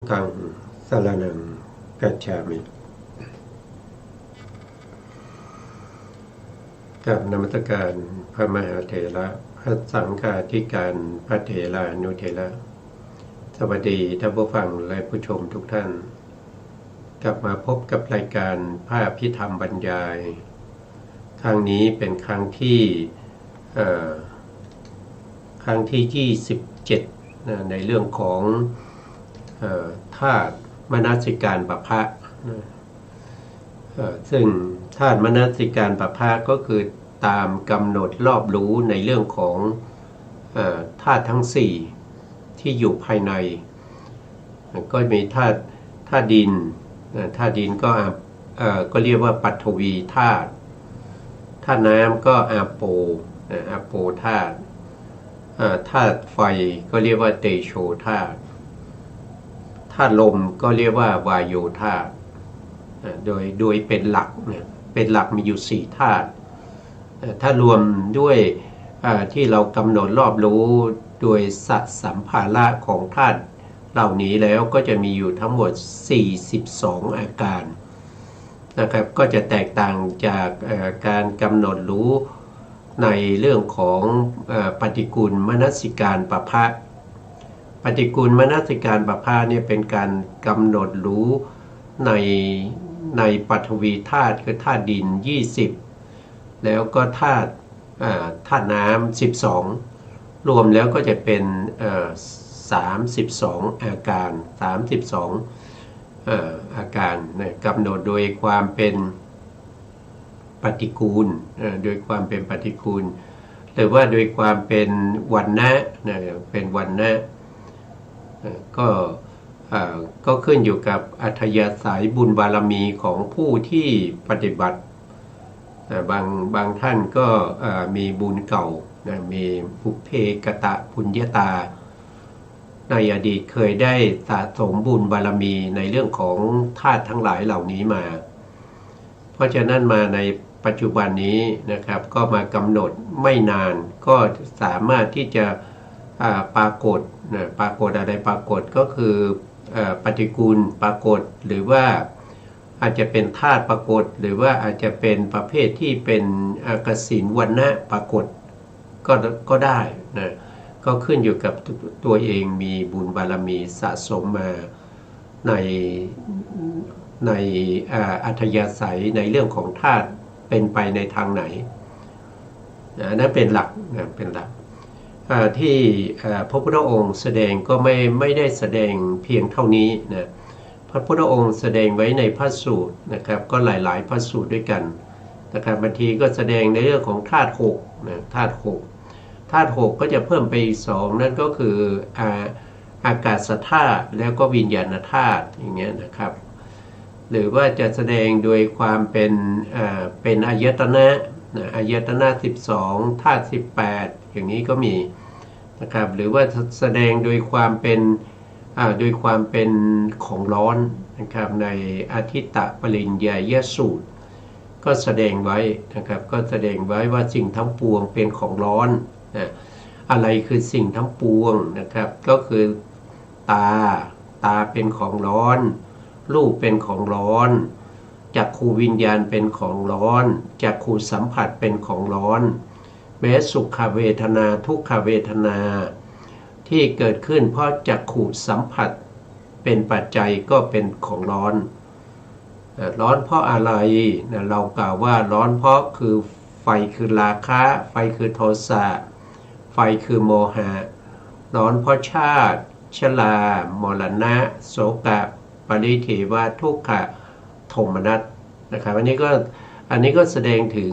กังสรณังกัจฉามิกับนมัสการพระมหาเถระพระสังฆาธิการพระเถรานุเถระสวัสดีท่านผู้ฟังและผู้ชมทุกท่าน กลับมาพบกับรายการพระอภิธรรมบรรยาย ครั้งนี้เป็นครั้งที่27ในเรื่องของธาตุมนสิการปภะซึ่งธาตุมนสิการปภะก็คือตามกำหนดรอบรู้ในเรื่องของธาตุทั้ง4ที่อยู่ภายในก็มีธาตุดินธาตุดินก็เรียกว่าปัทวีธาตุธาตุน้ำก็อาโปธาตุธาตุไฟก็เรียกว่าเตโชธาตุธาตุลมก็เรียกว่าวายโยธาตุโดยเป็นหลักมีอยู่4ธาตุถ้ารวมด้วยที่เรากำหนดรอบรู้โดยสัมภาระของธาตุเหล่านี้แล้วก็จะมีอยู่ทั้งหมด42อาการนะครับก็จะแตกต่างจากการกำหนดรู้ในเรื่องของปฏิกูลมนสิการปภะปฏิกูลมนสิการปภะเนี่ยเป็นการกำหนดรู้ในปฐวีธาตุคือธาตุดิน20แล้วก็ธาตุน้ำ12รวมแล้วก็จะเป็น32อาการอาการกำหนดโดยความเป็นปฏิกูลโดยความเป็นปฏิกูลหรือว่าโดยความเป็นวรรณะเป็นวรรณะก็ขึ้นอยู่กับอัธยาศัยบุญบารมีของผู้ที่ปฏิบัติบางท่านก็มีบุญเก่ามีปุเพกตะปุญญาตาในอดีตเคยได้สะสมบุญบารมีในเรื่องของธาตุทั้งหลายเหล่านี้มาเพราะฉะนั้นมาในปัจจุบันนี้นะครับก็มากำหนดไม่นานก็สามารถที่จะปรากฏอะไรปรากฏก็คือปฏิกูลปรากฏหรือว่าอาจจะเป็นธาตุปรากฏหรือว่าอาจจะเป็นประเภทที่เป็นกสิณวรรณะปรากฏก็ได้นะก็ขึ้นอยู่กับตัวเองมีบุญบารมีสะสมมาในอัธยาศัยในเรื่องของธาตุเป็นไปในทางไหนนั่นเป็นหลักที่พระพุทธองค์แสดงก็ไม่ได้แสดงเพียงเท่านี้นะพระพุทธองค์แสดงไว้ในพระสูตรนะครับก็หลายพระสูตรด้วยกันนะครับบางทีก็แสดงในเรื่องของธาตุ6นะธาตุ6ก็จะเพิ่มไปอีก2นั่นก็คืออากาศธาตุแล้วก็วิญญาณธาตุอย่างเงี้ยนะครับหรือว่าจะแสดงโดยความเป็นอายตนะอายตนะ12ธาตุ18อย่างนี้ก็มีนะครับหรือว่าแสดงโดยความเป็นของร้อนนะครับในอาทิตตปริญญายสูตรก็แสดงไว้นะครับก็แสดงไว้ว่าสิ่งทั้งปวงเป็นของร้อนอะไรคือสิ่งทั้งปวงนะครับก็คือตาเป็นของร้อนรูปเป็นของร้อนจักขูวิญญาณเป็นของร้อนจักขูสัมผัสเป็นของร้อนแม้สุขเวทนาทุกขเวทนาที่เกิดขึ้นเพราะจักขูสัมผัสเป็นปัจจัยก็เป็นของร้อนเพราะอะไรเรากล่าวว่าร้อนเพราะคือไฟคือราคะไฟคือโทสะไฟคือโมหะร้อนเพราะชาติชรามรณะโศกะปริเทวะทุกขะโทมนัสนะครับอันนี้ก็แสดงถึ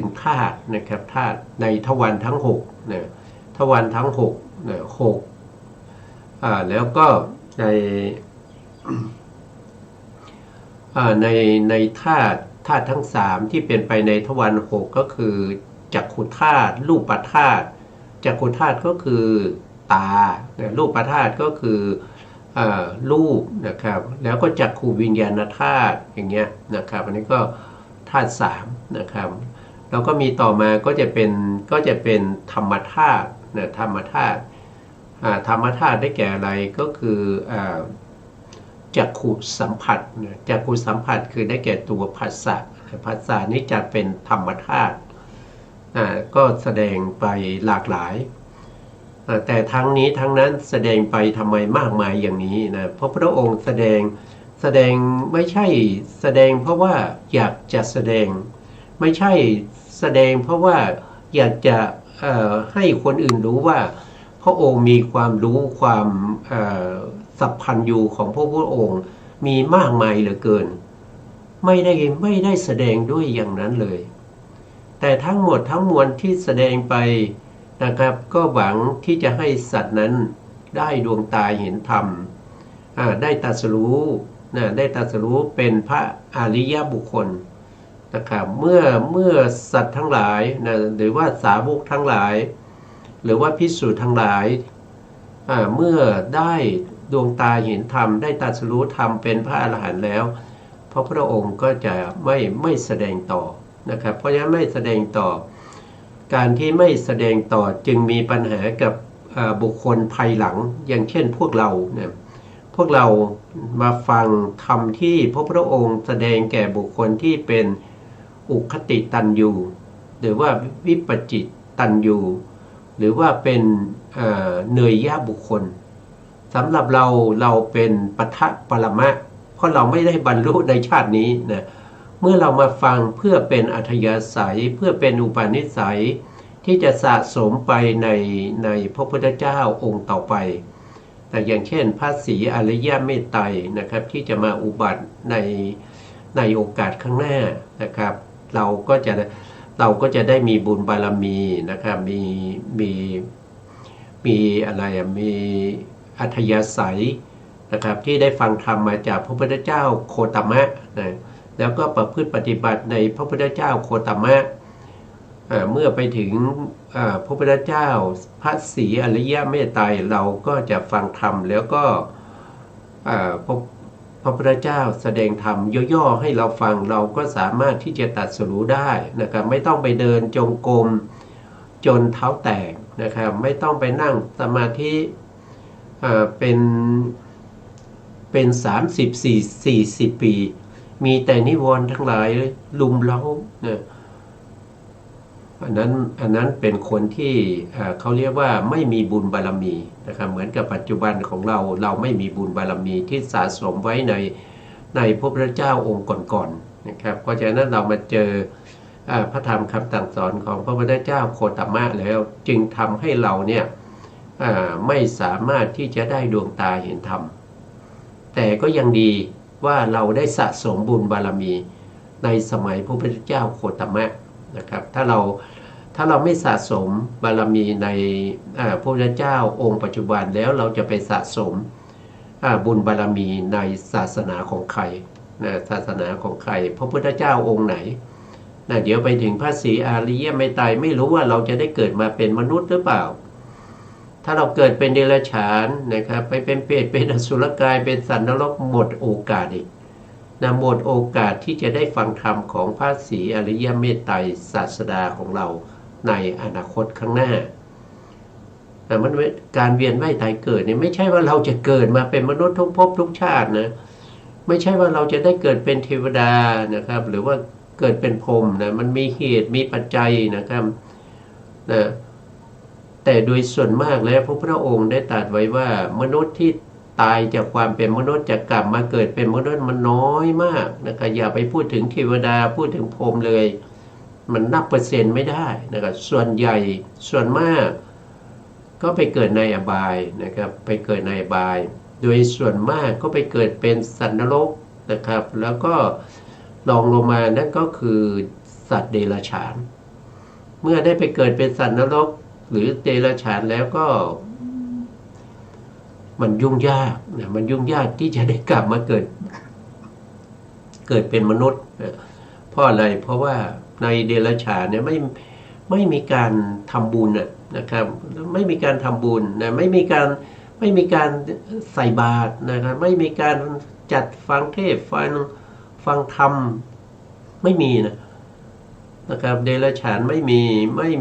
งธาตุนะครับธาตุในทวารทั้ง6นะทวารทั้ง6นะ6แล้วก็ในธาตุทั้ง3ที่เป็นไปในทวาร6ก็คือจักขุธาตุรูปธาตุจักขุธาตุก็คือตารูปธาตุก็คือรูปนะครับแล้วก็จักขูวิญญาณธาตุอย่างเงี้ยนะครับอันนี้ก็ธาตุ3นะครับแล้วก็มีต่อมาก็จะเป็นธรรมธาตุธรรมธาตุ ธรรมธาตุได้แก่อะไรก็คือจักขุสัมผัสจักขุสัมผัสคือได้แก่ตัวภาษาภาษานี้จัดเป็นธรรมธาตุก็แสดงไปหลากหลายแต่ทั้งนี้ทั้งนั้นแสดงไปทำไมมากมายอย่างนี้นะเพราะพระองค์แสดงไม่ใช่แสดงเพราะว่าอยากจะแสดงไม่ใช่แสดงเพราะว่าอยากจะให้คนอื่นรู้ว่าพระองค์มีความรู้ความสัพพัญญูของพระองค์มีมากมายเหลือเกินไม่ได้แสดงด้วยอย่างนั้นเลยแต่ทั้งหมดทั้งมวลที่แสดงไปนะครับก็หวังที่จะให้สัตว์นั้นได้ดวงตาเห็นธรรมได้ตรัสรู้ได้ตรัสรู้เป็นพระอริยบุคคลนะครับเมื่อสัตว์ทั้งหลายนะหรือว่าสาวกทั้งหลายหรือว่าภิกษุทั้งหลายเมื่อได้ดวงตาเห็นธรรมได้ตรัสรู้ธรรมเป็นพระอรหันต์แล้วพระองค์ก็จะไม่แสดงต่อนะครับเพราะฉะนั้นไม่แสดงต่อการที่ไม่แสดงต่อจึงมีปัญหากับบุคคลภายหลังอย่างเช่นพวกเราเนี่ยพวกเรามาฟังธรรมที่พระองค์แสดงแก่บุคคลที่เป็นอุคติตันยูหรือว่าวิปจิตตันยูหรือว่าเป็นเนยยะบุคคลสำหรับเราเป็นปัทภปรมะเพราะเราไม่ได้บรรลุในชาตินี้นะเมื่อเรามาฟังเพื่อเป็นอัธยาศัยเพื่อเป็นอุปนิสัยที่จะสะสมไปในพระพุทธเจ้าองค์ต่อไปแต่อย่างเช่นพระศรีอริยเมตไตรนะครับที่จะมาอุบัติในโอกาสข้างหน้านะครับเราก็จะได้มีบุญบารมีนะครับมีอะไรมีอัธยาศัยนะครับที่ได้ฟังธรรมมาจากพระพุทธเจ้าโคตมะนะแล้วก็ประพฤติปฏิบัติในพระพุทธเจ้าโคตมะเมื่อไปถึงพระพุทธเจ้าพระศรีอริยเมตไตรเราก็จะฟังธรรมแล้วก็พระพุทธเจ้าแสดงธรรมย่อๆให้เราฟังเราก็สามารถที่จะตรัสรู้ได้นะครับไม่ต้องไปเดินจงกรมจนเท้าแตกนะครับไม่ต้องไปนั่งสมาธิเป็น30-40 ปีมีแต่นิวรณ์ทั้งหลายลุมเร้าเนี่ยอันนั้นเป็นคนที่เขาเรียกว่าไม่มีบุญบารมีนะครับเหมือนกับปัจจุบันของเราไม่มีบุญบารมีที่สะสมไว้ในพระพุทธเจ้าองค์ก่อนๆนะครับเพราะฉะนั้นเรามาเจอพระธรรมคำสั่งสอนของพระพุทธเจ้าโคตมะแล้วจึงทำให้เราเนี่ยไม่สามารถที่จะได้ดวงตาเห็นธรรมแต่ก็ยังดีว่าเราได้สะสมบุญบารมีในสมัยพระพุทธเจ้าโคตมะนะครับถ้าเราไม่สะสมบารมีในพระพุทธเจ้าองค์ปัจจุบันแล้วเราจะไปสะสมบุญบารมีในศาสนาของใครศาสนาของใครพระพุทธเจ้าองค์ไหนเดี๋ยวไปถึงพระศรีอริยเมตไตรไม่รู้ว่าเราจะได้เกิดมาเป็นมนุษย์หรือเปล่าถ้าเราเกิดเป็นเดรัจฉานนะครับไปเป็นเปรตเป็นอสุรกายเป็นสัตว์นรกหมดโอกาสอีกหมดโอกาสที่จะได้ฟังธรรมของพระศรีอริยเมตไตรศาสดาของเราในอนาคตข้างหน้าแต่มันการเวียนว่ายตายเกิดเนี่ยไม่ใช่ว่าเราจะเกิดมาเป็นมนุษย์ทุกภพทุกชาตินะไม่ใช่ว่าเราจะได้เกิดเป็นเทวดานะครับหรือว่าเกิดเป็นพรหมนะมันมีเหตุมีปัจจัยนะครับนะแต่โดยส่วนมากแล้วพระพุทธองค์ได้ตรัสไว้ว่ามนุษย์ที่ตายจากความเป็นมนุษย์จะกลับมาเกิดเป็นมนุษย์มันน้อยมากนะครับอย่าไปพูดถึงเทวดาพูดถึงพรหมเลยมันนับเปอร์เซ็นต์ไม่ได้นะครับส่วนใหญ่ส่วนมากก็ไปเกิดในอบายนะครับไปเกิดในอบายโดยส่วนมากก็ไปเกิดเป็นสัตว์นรกนะครับแล้วก็รองลงมานั่นก็คือสัตว์เดรัจฉานเมื่อได้ไปเกิดเป็นสัตว์นรกหรือเดรัจฉานแล้วก็มันยุ่งยากนะมันยุ่งยากที่จะได้กลับมาเกิดเป็นมนุษย์เพราะอะไรเพราะว่าในเดรัจฉานเนี่ยไม่มีการทำบุญนะครับไม่มีการทำบุญนะไม่มีการใส่บาตรนะครับไม่มีการจัดฟังเทศฟังธรรมไม่มีนะครับเดรัจฉานไม่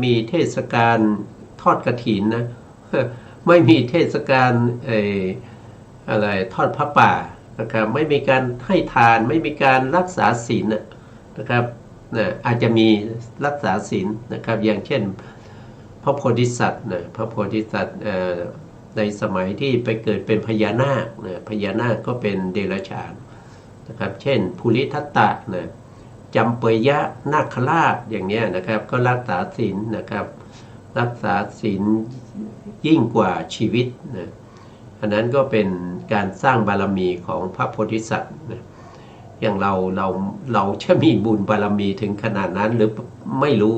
มีเทศกาลทอดกฐินนะ ไม่มีเทศกาลอะไรทอดพระป่านะครับไม่มีการให้ทานไม่มีการรักษาศีลนะครับอาจจะมีรักษาศีลนะครับอย่างเช่นพระโพธิสัตว์พระโพธิสัตว์ในสมัยที่ไปเกิดเป็นพญานาคพญานาคก็เป็นเดรัจฉานนะครับเช่นภูริทัตตะจำเปยยะนาคราชอย่างนี้นะครับก็รักษาศีลนะครับรักษาศีลยิ่งกว่าชีวิตอันนั้นก็เป็นการสร้างบารมีของพระโพธิสัตว์อย่างเราจะมีบุญบารมีถึงขนาดนั้นหรือไม่รู้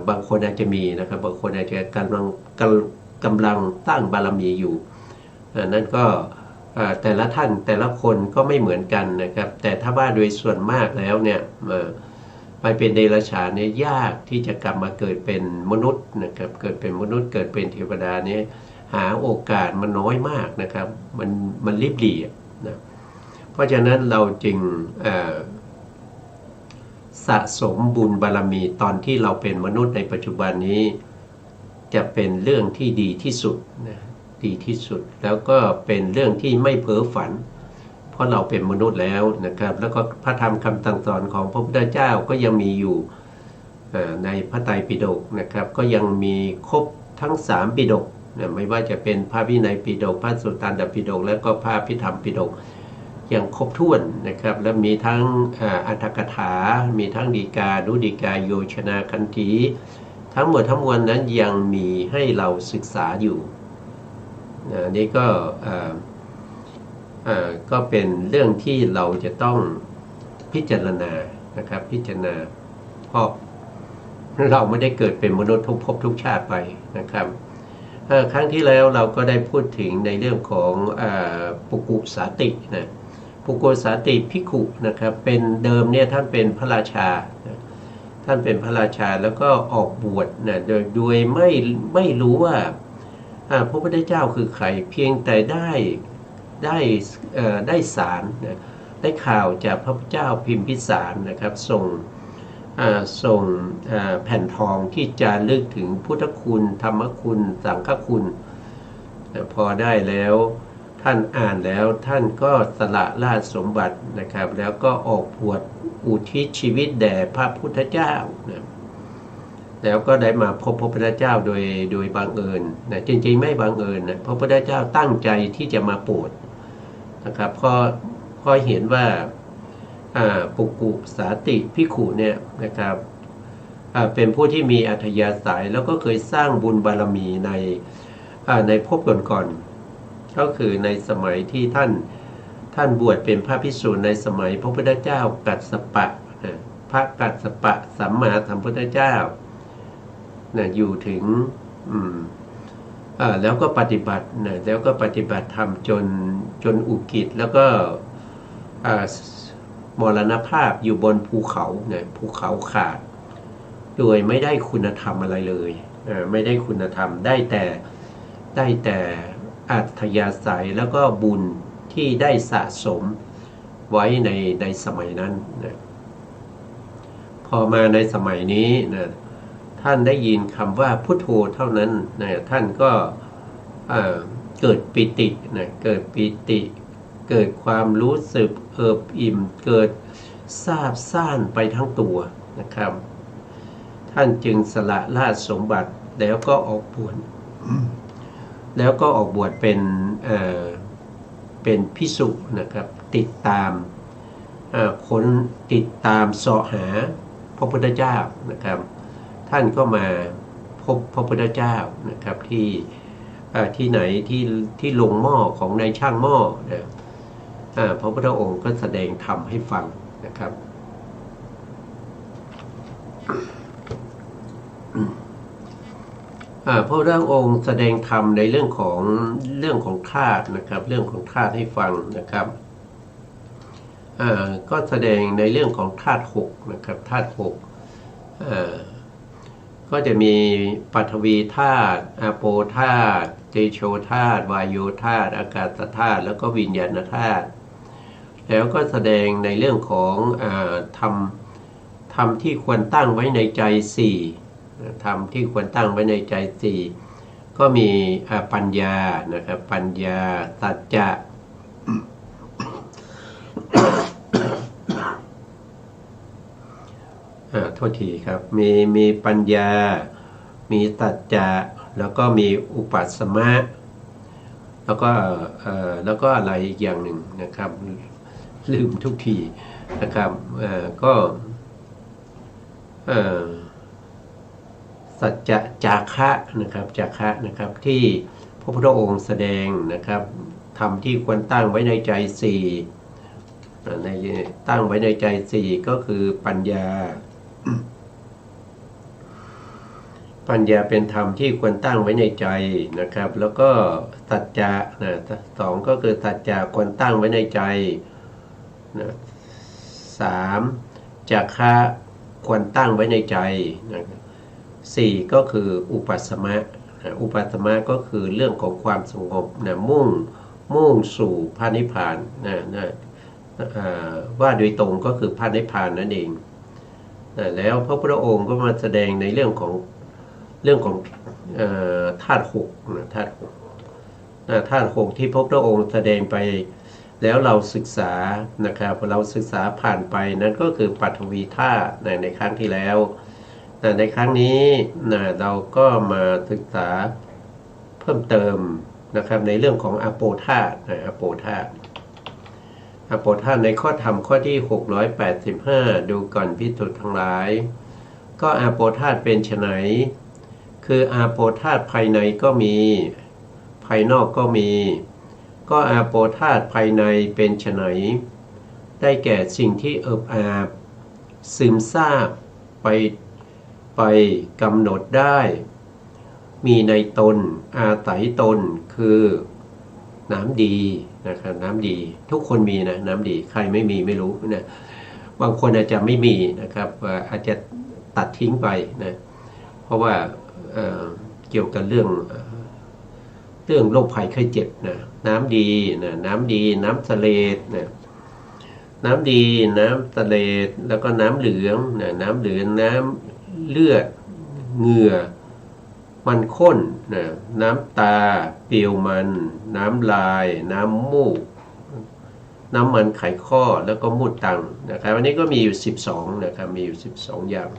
บางคนอาจจะมีนะครับบางคนอาจจะกำลังตั้งบารมีอยู่นั่นก็แต่ละท่านแต่ละคนก็ไม่เหมือนกันนะครับแต่ถ้าว่าโดยส่วนมากแล้วเนี่ยไปเป็นเดรัจฉานเนี่ยยากที่จะกลับมาเกิดเป็นมนุษย์นะครับเกิดเป็นมนุษย์เกิดเป็นเทวดาเนี่ยหาโอกาสมันน้อยมากนะครับมันริบหรี่นะเพราะฉะนั้นเราจึงสะสมบุญบารมีตอนที่เราเป็นมนุษย์ในปัจจุบันนี้จะเป็นเรื่องที่ดีที่สุดนะดีที่สุดแล้วก็เป็นเรื่องที่ไม่เพ้อฝันเพราะเราเป็นมนุษย์แล้วนะครับแล้วก็พระธรรมคำสั่งสอนของพระพุทธเจ้าก็ยังมีอยู่ในพระไตรปิฎกนะครับก็ยังมีครบทั้ง3ปิฎกไม่ว่าจะเป็นพระวินัยปิฎกพระสุตตันตปิฎกและก็พระอภิธรรมปิฎกอย่างครบถ้วนนะครับและมีทั้งอรรถกถามีทั้งฎีกานุฎีกาโยชนาคันธีทั้งหมดทั้งมวลนั้นยังมีให้เราศึกษาอยู่นี่ก็เป็นเรื่องที่เราจะต้องพิจารณานะครับพิจารณาเพราะเราไม่ได้เกิดเป็นมนุษย์ทุกภพทุกชาติไปนะครับครั้งที่แล้วเราก็ได้พูดถึงในเรื่องของปุกุสาติปุกุสาติภิกขุนะครับเป็นเดิมเนี่ยท่านเป็นพระราชาท่านเป็นพระราชาแล้วก็ออกบวชโดยไม่รู้ว่าพระพุทธเจ้าคือใครเพียงแต่ได้สารได้ข่าวจากพระพุทธเจ้าพิมพิสารนะครับส่งแผ่นทองที่จารึกถึงพุทธคุณธรรมคุณสังฆคุณพอได้แล้วท่านอ่านแล้วท่านก็สละราชสมบัตินะครับแล้วก็ออกบวชอุทิศชีวิตแด่พระพุทธเจ้าแล้วก็ได้มาพบพระพุทธเจ้าโดยบังเอิญจริงๆไม่บังเอิญพระพุทธเจ้าตั้งใจที่จะมาโปรดนะครับพอเห็นว่าปุกุสาติภิกขุเนี่ยนะครับเป็นผู้ที่มีอัธยาศัยแล้วก็เคยสร้างบุญบารมีในภพก่อนๆก็คือในสมัยที่ท่านบวชเป็นพระภิกษุในสมัยพระพุทธเจ้ากัสสปะพระกัสสปะสัมมาสัมพุทธเจ้าอยู่ถึงแล้วก็ปฏิบัติแล้วก็ปฏิบัติธรรมจนอุกิจแล้วก็มรณภาพอยู่บนภูเขาภูเขาขาดโดยไม่ได้คุณธรรมอะไรเลยไม่ได้คุณธรรมได้แต่อัธยาศัยแล้วก็บุญที่ได้สะสมไว้ในสมัยนั้นพอมาในสมัยนี้ท่านได้ยินคำว่าพุทโธเท่านั้นท่านก็เกิดปิติเกิดปิติเกิดความรู้สึกเอิบอิ่มเกิดซาบซ่านไปทั้งตัวนะครับท่านจึงสละราชสมบัติแล้วก็ออกบวชเป็นภิกษุนะครับติดตามเสาะหาพระพุทธเจ้านะครับท่านก็มาพบพระพุทธเจ้านะครับที่ไหนที่ลงหม้อของนายช่างหม้อพระพุทธองค์ก็แสดงธรรมให้ฟังนะครับพระพุทธองค์แสดงธรรมในเรื่องของธาตุนะครับเรื่องของธาตุให้ฟังนะครับก็แสดงในเรื่องของธาตุ6นะครับธาตุ6ก็จะมีปฐวีธาตุอาโปธาตุเตโชธาตุวายโยธาตุอากาศธาตุแล้วก็วิญญาณธาตุแล้วก็แสดงในเรื่องของธรรมที่ควรตั้งไว้ในใจ4ธรรมที่ควรตั้งไว้ในใจ4 ก็มีปัญญานะครับปัญญาสัจจะโทษทีครับมีปัญญามีสัจจะแล้วก็มีอุปัสสมะแล้วก็อะไรอีกอย่างหนึ่งนะครับลืมทุกทีนะครับก็สัจจะจาคะนะครับจาคะนะครับที่พระพุทธองค์แสดงนะครับธรรมที่ควรตั้งไว้ในใจสี่ในตั้งไว้ในใจสี่ก็คือปัญญาเป็นธรรมที่ควรตั้งไว้ในใจนะครับแล้วก็สัจจะสองก็คือสัจจะควรตั้งไว้ในใจสามจาคะควรตั้งไว้ในใจสี่ก็คืออุปัสสมะก็คือเรื่องของความสงบมุ่งสู่พระนิพพานว่าโดยตรงก็คือพระนิพพานนั่นเองแล้วพระพุทธองค์ก็มาแสดงในเรื่องของธาตุหกธาตุหกที่พระพุทธองค์แสดงไปแล้วเราศึกษานะครับเราศึกษาผ่านไปนั่นก็คือปฐวีธาตุในครั้งที่แล้วในครั้งนี้เราก็มาศึกษาเพิ่มเติมนะครับในเรื่องของอาโปธาตุอาโปธาตุในข้อธรรมข้อที่685ดูก่อนภิกษุทั้งหลายก็อาโปธาตุเป็นไฉนคืออาโปธาตุภายในก็มีภายนอกก็มีก็อาโปธาตุภายในเป็นไฉนได้แก่สิ่งที่เอิบอาบซึมซาบไปกำหนดได้มีในตนอาศัยตนคือน้ำดีนะครับน้ำดีทุกคนมีนะน้ำดีใครไม่มีไม่รู้นะบางคนอาจจะไม่มีนะครับอาจจะตัดทิ้งไปนะเพราะว่าเกี่ยวกับเรื่องโรคภัยไข้เจ็บนะน้ำดีนะน้ำสะเลดนะน้ำดีน้ำสะเลดแล้วก็น้ำเหลืองนะน้ำเหลืองน้ำเลือดเหงื่อมันข้นนะน้ำตาเปรียวมันน้ำลายน้ำมูกน้ำมันไขข้อแล้วก็มูดตังนะครับวันนี้ก็มีอยู่12นะครับมีอยู่12อย่าง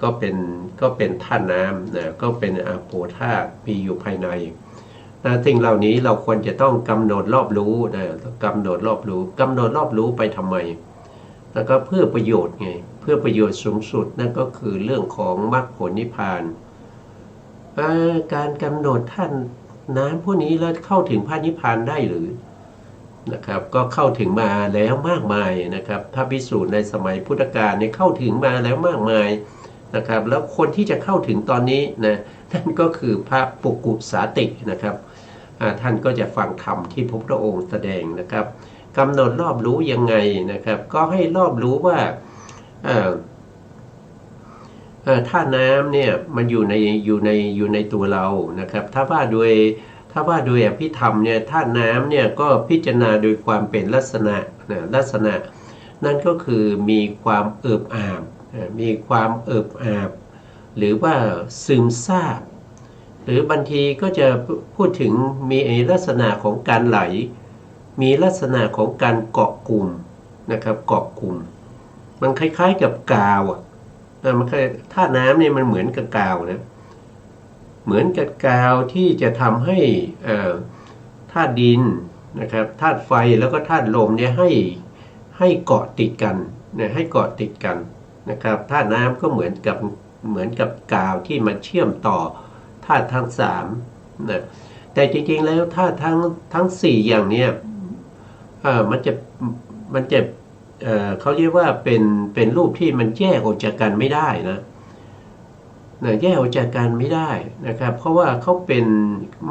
ก็เป็นธาตุน้ำนะก็เป็นอาโปธาตุมีอยู่ภายในสิ่งเหล่านี้เราควรจะต้องกำหนดรอบรู้นะกำหนดรอบรู้ไปทำไมแล้วก็เพื่อประโยชน์ไงเพื่อประโยชน์สูงสุดนั่นก็คือเรื่องของมรรคผลนิพพานการกำหนดท่านน้ำพวกนี้แล้วเข้าถึงพระนิพพานได้หรือนะครับก็เข้าถึงมาแล้วมากมายนะครับพระภิกษุในสมัยพุทธกาลเนี่ยเข้าถึงมาแล้วมากมายนะครับแล้วคนที่จะเข้าถึงตอนนี้นะท่านก็คือพระปุกุสาตินะครับท่านก็จะฟังธรรมที่พระพุทธองค์แสดงนะครับกำหนดรอบรู้ยังไงนะครับก็ให้รอบรู้ว่าธาตุน้ำเนี่ยมันอยู่ในตัวเรานะครับถ้าว่าโดยอภิธรรมเนี่ยธาตุน้ำเนี่ยก็พิจารณาโดยความเป็นลักษณะนั่นก็คือมีความเอิบอาบหรือว่าซึมซาบหรือบางทีก็จะพูดถึงมีลักษณะของการไหลมีลักษณะของการเกาะกลุ่มนะครับเกาะกลุ่มมันคล้ายๆกับกาวมันธาตุน้ำเนี่ยมันเหมือนกับกาวนะเหมือนกับกาวที่จะทำให้ธาตุดินนะครับธาตุไฟแล้วก็ธาตุลมเนี่ยให้เกาะติดกันนะให้เกาะติดกันนะครับธาตุน้ำก็เหมือนกับกาวที่มันเชื่อมต่อธาตุทั้ง3นะแต่จริงๆแล้วธาตุทั้ง4อย่างเนี้ยมันจะเขาเรียกว่าเป็นรูปที่มันแยกออกจากกันไม่ได้นะแยกออกจากกันไม่ได้นะครับเพราะว่าเขาเป็น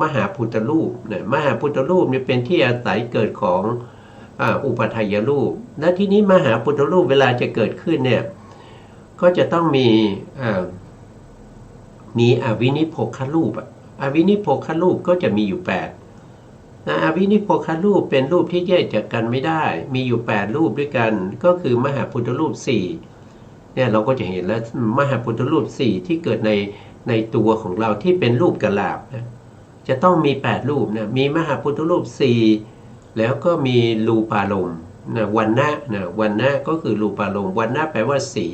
มหาพุทธรูปนะมหาพุทธรูปนี่เป็นที่อาศัยเกิดของอุปาทายรูปและที่นี้มหาพุทธรูปเวลาจะเกิดขึ้นเนี่ยก็จะต้องมีอวินิโพครูปอวินิโพครูปก็จะมีอยู่8อวินิโพครูปเป็นรูปที่แยกจากกันไม่ได้มีอยู่8รูปด้วยกันก็คือมหาพุทธรูป4เนี่ยเราก็จะเห็นแล้วมหาพุทธรูป4ที่เกิด ในตัวของเราที่เป็นรูปกลาบนะจะต้องมี8รูปนะมีมหาพุทธรูป4แล้วก็มีรูปารมณ์นะวันนะวันนะก็คือรูปารมณ์วันนะแปลว่าสี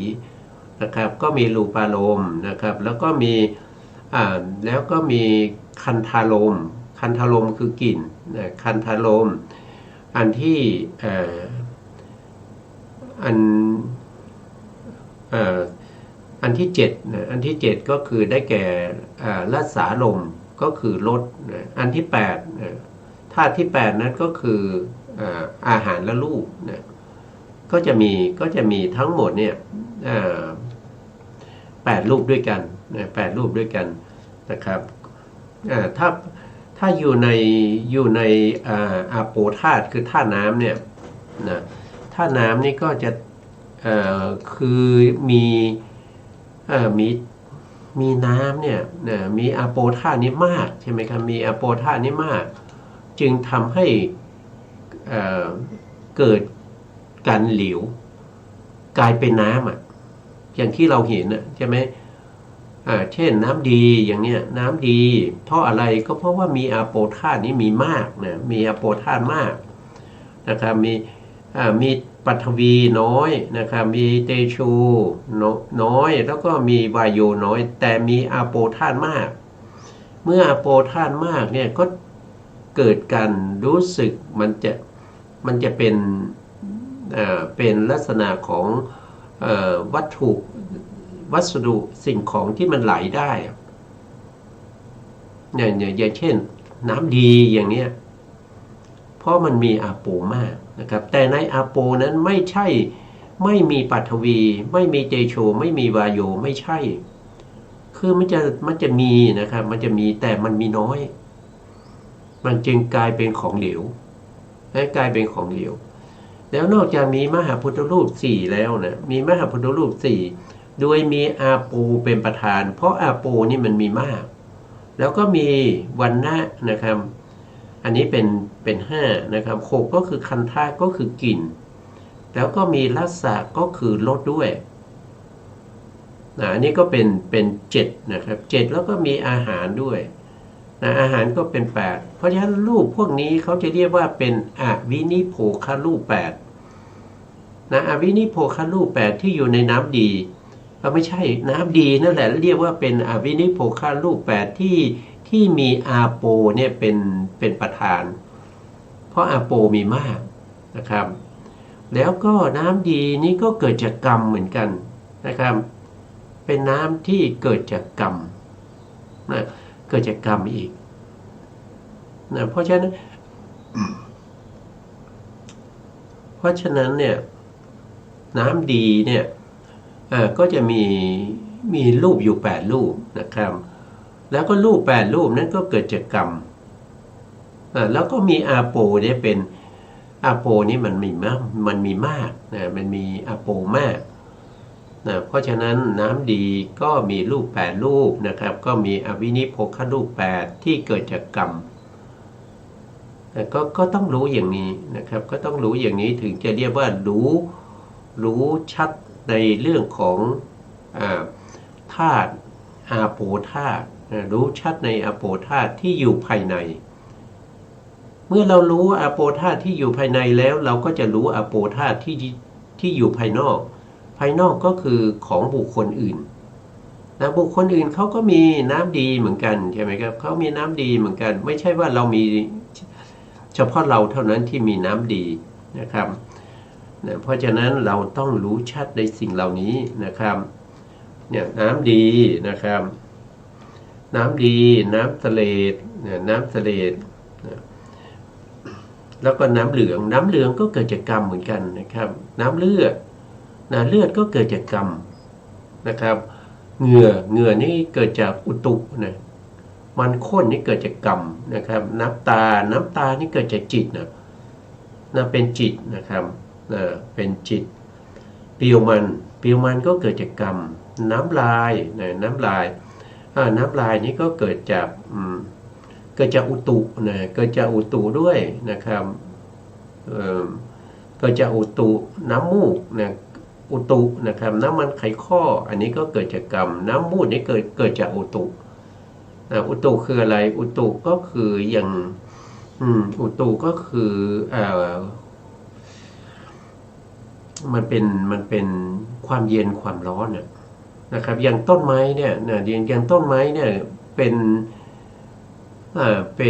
นะครับก็มีรูปารมณ์นะครับแล้วก็มีคันธารมณ์คันธารมณ์คือกลิ่นนะคันธารมณ์อันที่อันที่7นะอันที่7ก็คือได้แก่รัสสาลมก็คือรสนะอันที่8นะธาตุที่8นั้นก็คืออาหารและรูปนะก็จะมีทั้งหมดเนี่ย8รูปด้วยกันนะ8รูปด้วยกันนะครับถ้าอยู่ในอาโปธาตุคือธาตุน้ำเนี่ยนะธาตุน้ำนี่ก็จะคือมีน้ำเนี่ยมีอะโปธาตุนี้มากใช่ไหมครับมีอะโปธาตุนี้มากจึงทำให้เกิดการเหลวกลายเป็นน้ำอย่างที่เราเห็นใช่ไหมเช่นน้ำดีอย่างเนี้ยน้ำดีเพราะอะไรก็เพราะว่ามีอะโปธาตุนี้มีมากนะมีอะโปธาตุมากนะครับมีปฐวีน้อยนะครับมีเตโชน้อยแล้วก็มีวายโยน้อยแต่มีอะโปธาตุมากเมื่ออะโปธาตุมากเนี่ยก็เกิดการรู้สึกมันจะเป็นลักษณะของวัสดุสิ่งของที่มันไหลได้อย่างเช่นน้ำดีอย่างเนี้ยเพราะมันมีอะโปมากนะครับแต่ในอะโปนั้นไม่มีปฐวีไม่มีเตโชไม่มีวายโยไม่ใช่คือมันจะมีนะครับมันจะมีแต่มันมีน้อยมันจึงกลายเป็นของเหลวกลายเป็นของเหลวแล้วนอกจากมีมหาพุทธรูป4แล้วนะมีมหาพุทธรูป4โดยมีอาโปเป็นประธานเพราะอาโปนี่มันมีมากแล้วก็มีวันนะนะครับอันนี้เป็น5นะครับ6ก็คือคันธะก็คือกลิ่นแล้วก็มีรัสสะก็คือรสด้วยอันนี้ก็เป็น7นะครับ7แล้วก็มีอาหารด้วยอาหารก็เป็น8เพราะฉะนั้นรูปพวกนี้เขาจะเรียกว่าเป็นอวินิโภครูป8อวินิโภครูป8ที่อยู่ในน้ำดีก็ไม่ใช่น้ำดีนั่นแหละเรียกว่าเป็นอวินิโภครูป8ที่มีอาโปเนี่ยเป็นประธานเพราะอาโปมีมากนะครับแล้วก็น้ำดีนี้ก็เกิดจากกรรมเหมือนกันนะครับเป็นน้ำที่เกิดจากกรรมนะเกิดจากกรรมอีกนะเพราะฉะนั้นเนี่ยน้ำดีเนี่ยก็จะมีรูปอยู่8รูปนะครับแล้วก็รูป8รูปนั้นก็เกิดจากกรรมแล้วก็มีอาโปเนี่ยเป็นอาโปนี่มันมีมากนะมันมีอาโปมากนะเพราะฉะนั้นน้ำดีก็มีรูป8รูปนะครับก็มีอวินิโภครูป8ที่เกิดจากกรรมก็ต้องรู้อย่างนี้นะครับก็ต้องรู้อย่างนี้ถึงจะเรียกว่ารู้ชัดในเรื่องของธาตุอาโปธาตุรู้ชัดในอาโปธาตุที่อยู่ภายในเมื่อเรารู้อาโปธาตุที่อยู่ภายในแล้วเราก็จะรู้อาโปธาตุที่อยู่ภายนอกก็คือของบุคคลอื่นนะบุคคลอื่นเขาก็มีน้ำดีเหมือนกันใช่ไหมครับเขามีน้ำดีเหมือนกันไม่ใช่ว่าเรามีเฉพาะเราเท่านั้นที่มีน้ำดีนะครับนะเพราะฉะนั้นเราต้องรู้ชัดในสิ่งเหล่านี้นะครับเนี่ยน้ำดีนะครับน้ำดีน้ำเสลดน้ำเสลดแล้วก็น้ำเหลืองก็เกิดจากกรรมเหมือนกันนะครับน้ำเลือดเลือดก็เกิดจากกรรมนะครับเหงื่อนี่เกิดจากอุตุนะมันข้นนี่เกิดจากกรรมนะครับน้ำตานี่เกิดจากจิตนะเป็นจิตนะครับเป็นจิตเปรียวมันก็เกิดจากกรรมน้ำลายน้ำลายนี่ก็เกิดจากอุตุนะเกิดจากอุตุด้วยนะครับเกิดจากอุตุน้ำมูกนะ อุตุนะครับน้ำมันไขข้ออันนี้ก็เกิดจากกรรมน้ำมูดนี่เกิดจากอุตุอุตุคืออะไรอุตุก็คืออย่างอุตุก็คือมันเป็นความเย็นความร้อนนะครับอย่างต้นไม้เนี่ยอย่างต้นไม้เนี่ยเป็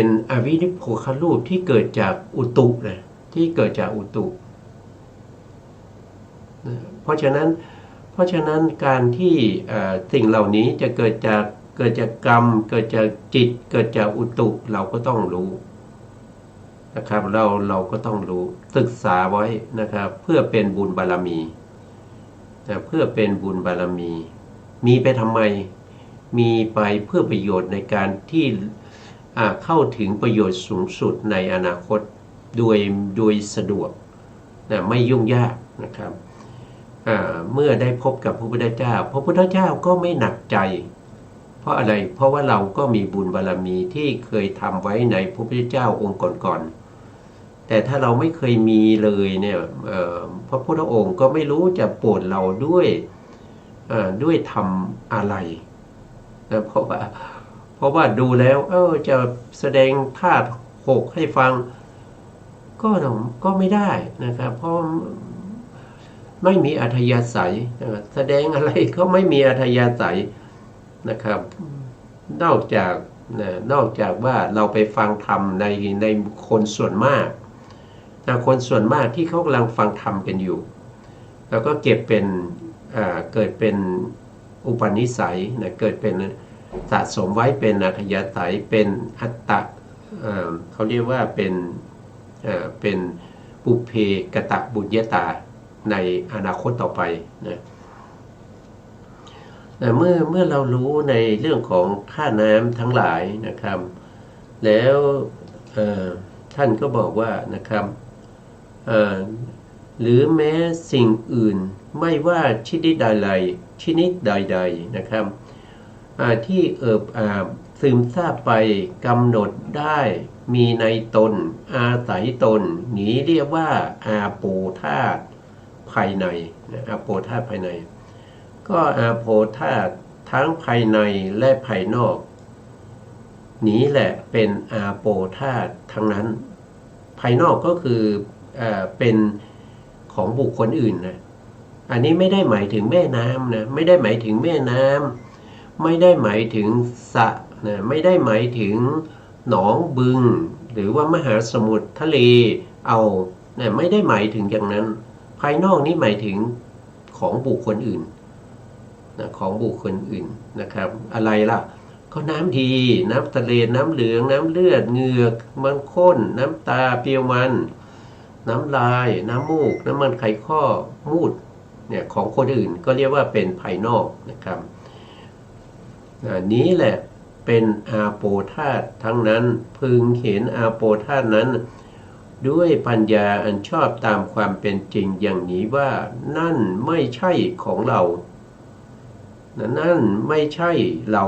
นอวินิโพครูปที่เกิดจากอุตุนะที่เกิดจากอุตุเพราะฉะนั้นการที่สิ่งเหล่านี้จะเกิดจากกรรมเกิดจากจิตเกิดจากอุตุเราก็ต้องรู้นะครับเราก็ต้องรู้ศึกษาไว้นะครับเพื่อเป็นบุญบารมีเพื่อเป็นบุญบารมีมีไปทำไมมีไปเพื่อประโยชน์ในการที่เข้าถึงประโยชน์สูงสุดในอนาคตโดยสะดวกไม่ยุ่งยากนะครับเมื่อได้พบกับพระพุทธเจ้าพระพุทธเจ้าก็ไม่หนักใจเพราะอะไรเพราะว่าเราก็มีบุญบารมีที่เคยทำไว้ในพระพุทธเจ้าองค์ก่อนๆแต่ถ้าเราไม่เคยมีเลยเนี่ยพระพุทธองค์ก็ไม่รู้จะโปรดเราด้วยทำอะไรนะเพราะว่าดูแล้วจะแสดงธาตุ6ให้ฟังก็ไม่ได้นะครับเพราะไม่มีอัธยาศัยแสดงอะไรก็ไม่มีอัธยาศัยนะครับนอกจากว่าเราไปฟังธรรมในคนส่วนมากคนส่วนมากที่เขากำลังฟังธรรมกันอยู่แล้วก็เกิดเป็นอุปนิสัยเกิดเป็นสะสมไว้เป็นอัธยาศัยเป็นอัตตะเขาเรียกว่าเป็นปุเพกตบุญญาตาในอนาคตต่อไปนะเมื่อเรารู้ในเรื่องของท่าน้ำทั้งหลายนะครับแล้วท่านก็บอกว่านะครับหรือแม้สิ่งอื่นไม่ว่าชนิดใดๆนะครับที่ซึมซาบไปกำหนดได้มีในตนอาศัยตนนี้เรียกว่าอาโปธาตุภายในอาโปธาตุภายในก็อาโปธาตุทั้งภายในและภายนอกนี้แหละเป็นอาโปธาตุทั้งนั้นภายนอกก็คือเป็นของบุคคลอื่นนะอันนี้ไม่ได้หมายถึงแม่น้ำนะไม่ได้หมายถึงแม่น้ำไม่ได้หมายถึงสระนะไม่ได้หมายถึงหนองบึงหรือว่ามหาสมุทรทะเลนะไม่ได้หมายถึงอย่างนั้นภายนอกนี้หมายถึงของบุคคลอื่นนะของบุคคลอื่นนะครับอะไรล่ะก็น้ำดีน้ำทะเลน้ำเหลืองน้ำเลือดเหงือกมันข้นน้ำตาเปรี้ยวมันน้ำลายน้ำมูกน้ำมันไขข้อมูดเนี่ยของคนอื่นก็เรียกว่าเป็นภายนอกนะครับนี้แหละเป็นอาโปธาตุทั้งนั้นพึงเห็นอาโปธาตุนั้นด้วยปัญญาอันชอบตามความเป็นจริงอย่างนี้ว่านั่นไม่ใช่ของเรานั่นไม่ใช่เรา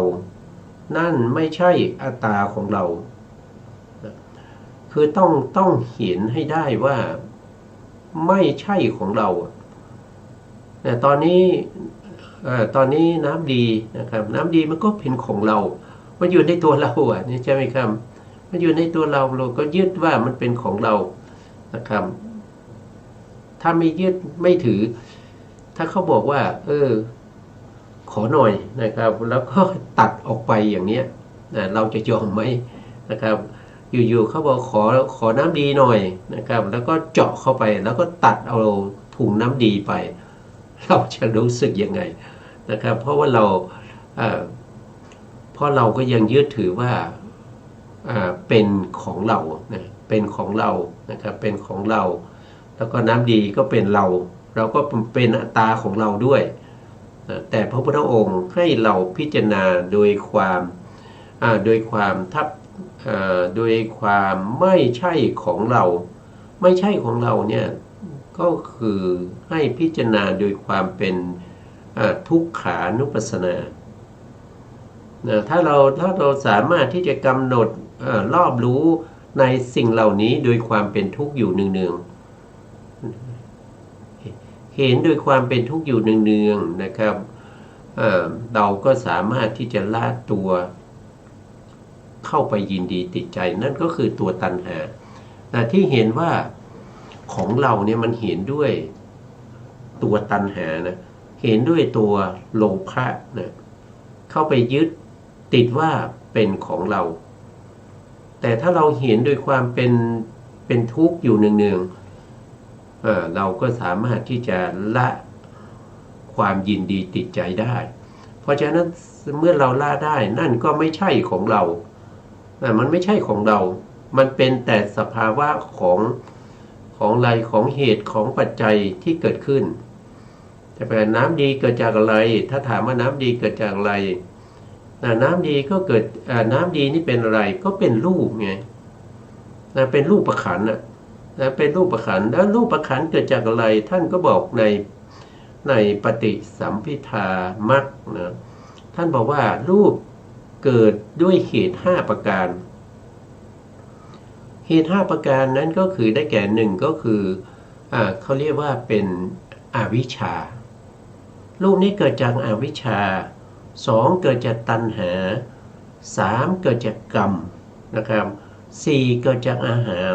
นั่นไม่ใช่อัตตาของเราคือต้องเห็นให้ได้ว่าไม่ใช่ของเราแต่ตอนนี้น้ำดีนะครับน้ำดีมันก็เป็นของเรามันอยู่ในตัวเรานี่ใช่ไหมครับมันอยู่ในตัวเราก็ยึดว่ามันเป็นของเรานะครับถ้าไม่ยึดไม่ถือถ้าเขาบอกว่าขอหน่อยนะครับแล้วก็ตัดออกไปอย่างเนี้ยเราจะยอมไหมนะครับอยู่ๆเขาบอกขอน้ำดีหน่อยนะครับแล้วก็เจาะเข้าไปแล้วก็ตัดเอาถุงน้ำดีไปเราจะรู้สึกยังไงนะครับเพราะว่าเราก็ยังยึดถือว่าเป็นของเราเป็นของเรานะครับเป็นของเราแล้วก็น้ำดีก็เป็นเราก็เป็นอัตตาของเราด้วยแต่พระพุทธองค์ให้เราพิจารณาโดยความไม่ใช่ของเราไม่ใช่ของเราเนี่ยก็คือให้พิจารณาโดยความเป็นทุกขานุปัสสนาถ้าเราสามารถที่จะกำหนดรอบรู้ในสิ่งเหล่านี้โดยความเป็นทุกข์อยู่เนืองๆ เห็นโดยความเป็นทุกข์อยู่เนืองๆนะครับเราก็สามารถที่จะละตัวเข้าไปยินดีติดใจนั่นก็คือตัวตัณหาที่เห็นว่าของเราเนี่ยมันเห็นด้วยตัวตัณหานะเห็นด้วยตัวโลภะนะเข้าไปยึดติดว่าเป็นของเราแต่ถ้าเราเห็นด้วยความเป็นทุกข์อยู่เนืองๆเราก็สามารถที่จะละความยินดีติดใจได้เพราะฉะนั้นเมื่อเราละได้นั่นก็ไม่ใช่ของเรามันไม่ใช่ของเรามันเป็นแต่สภาวะของอะไรของเหตุของปัจจัยที่เกิดขึ้นแต่เป็นน้ำดีเกิดจากอะไรถ้าถามว่าน้ำดีเกิดจากอะไรน้ำดีก็เกิดน้ำดีนี่เป็นอะไรก็เป็นรูปไงเป็นรูปประขันธ์เป็นรูปประขันธ์แล้วรูปประขันธ์เกิดจากอะไรท่านก็บอกในปฏิสัมภิทามรรคนะท่านบอกว่ารูปเกิดด้วยเหตุ5ประการเหตุ5ประการนั้นก็คือได้แก่หนึ่งก็คือเขาเรียกว่าเป็นอวิชชารูปนี้เกิดจากอวิชชา2เกิดจากตัณหา3เกิดจากกรรมนะครับ4เกิดจากอาหาร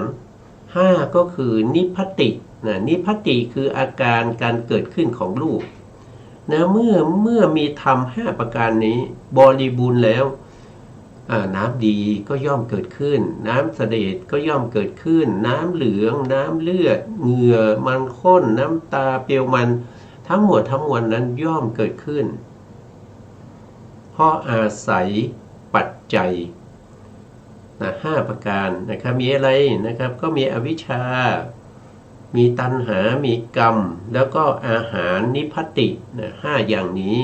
5ก็คือนิพพตินิพพติคืออาการการเกิดขึ้นของรูปนะเมื่อมีธรรม5ประการนี้บริบูรณ์แล้วน้ำดีก็ย่อมเกิดขึ้นน้ำเสด็จก็ย่อมเกิดขึ้นน้ำเหลืองน้ำเลือดเหงื่อมันข้นน้ำตาเปลวมันทั้งหมดทั้งมวลนั้นย่อมเกิดขึ้นเพราะอาศัยปัจจัย5ประการนะครับมีอะไรนะครับก็มีอวิชชามีตัณหามีกรรมแล้วก็อาหารนิพพติ5อย่างนี้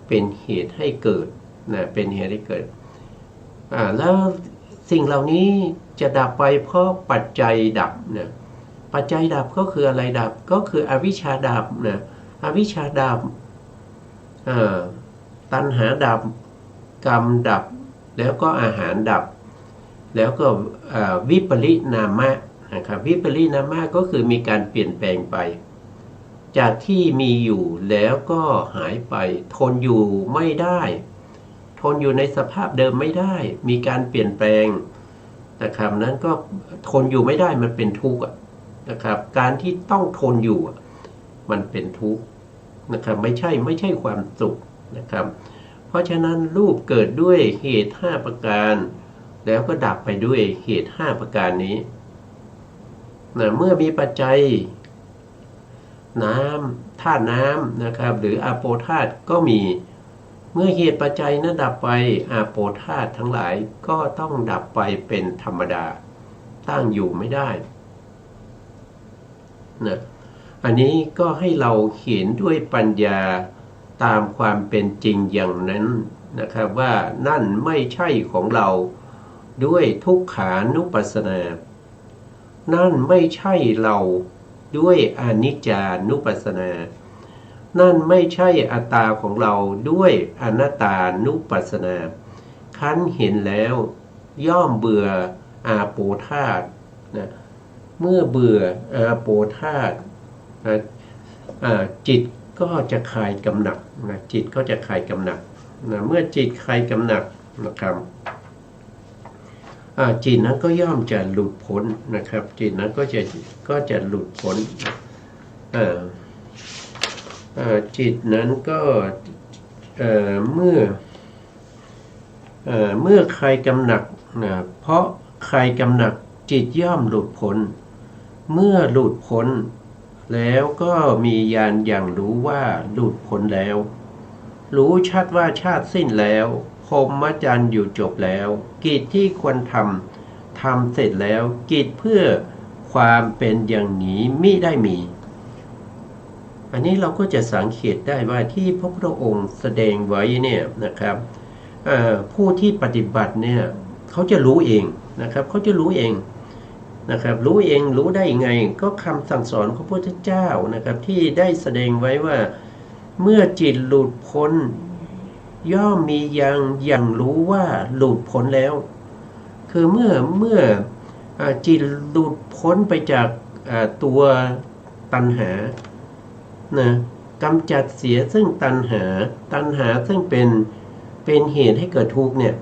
เป็นเหตุให้เกิดเป็นเหตุให้เกิดแล้วสิ่งเหล่านี้จะดับไปเพราะปัจจัยดับปัจจัยดับก็คืออะไรดับก็คืออวิชชาดับอวิชชาดับตัณหาดับกรรมดับแล้วก็อาหารดับแล้วก็วิปริณามะนะครับวิปริณามะก็คือมีการเปลี่ยนแปลงไปจากที่มีอยู่แล้วก็หายไปทนอยู่ไม่ได้ทนอยู่ในสภาพเดิมไม่ได้มีการเปลี่ยนแปลงนะครับนั้นก็ทนอยู่ไม่ได้มันเป็นทุกข์นะครับการที่ต้องทนอยู่มันเป็นทุกข์นะครับไม่ใช่ความสุขนะครับเพราะฉะนั้นรูปเกิดด้วยเหตุ5ประการแล้วก็ดับไปด้วยเหตุ5ประการนี้เมื่อมีปัจจัยน้ำธาตุน้ำนะครับหรืออาโปธาตุก็มีเมื่อเหตุปัจจัยนั้นดับไปอาโปธาตุทั้งหลายก็ต้องดับไปเป็นธรรมดาตั้งอยู่ไม่ได้อันนี้ก็ให้เราเห็นด้วยปัญญาตามความเป็นจริงอย่างนั้นนะครับว่านั่นไม่ใช่ของเราด้วยทุกขานุปัสสนานั่นไม่ใช่เราด้วยอนิจจานุปัสสนานั่นไม่ใช่อัตตาของเราด้วยอนัตตานุปัสสนาคันเห็นแล้วย่อมเบื่ออาโปธาตุเมื่อเบื่ออาโปธาตุจิตก็จะคลายกำหนัดจิตก็จะคลายกำหนัดเมื่อจิตคลายกำหนัดนะครับจิตนั้นก็ย่อมจะหลุดพ้นนะครับจิตนั้นก็จะหลุดพ้นจิตนั้นก็เมื่อใครกำหนัดเพราะใครกำหนัดจิตย่อมหลุดพ้นเมื่อหลุดพ้นแล้วก็มีญาณอย่างรู้ว่าหลุดพ้นแล้วรู้ชัดว่าชาติสิ้นแล้วพรหมจรรย์อยู่จบแล้วกิจที่ควรทำเสร็จแล้วกิจเพื่อความเป็นอย่างนี้มิได้มีอันนี้เราก็จะสังเกตได้ว่าที่พระพุทธองค์แสดงไว้เนี่ยนะครับผู้ที่ปฏิบัติเนี่ยเขาจะรู้เองนะครับเขาจะรู้เองนะครับรู้เองรู้ได้ยังไงก็คำสั่งสอนของพระพุทธเจ้านะครับที่ได้แสดงไว้ว่าเมื่อจิตหลุดพ้นย่อมมีอย่างรู้ว่าหลุดพ้นแล้วคือเมื่อจิตหลุดพ้นไปจากตัวตัณหา นะกำจัดเสียซึ่งตัณหาซึ่งเป็นเหตุให้เกิดทุกข์เนี่ย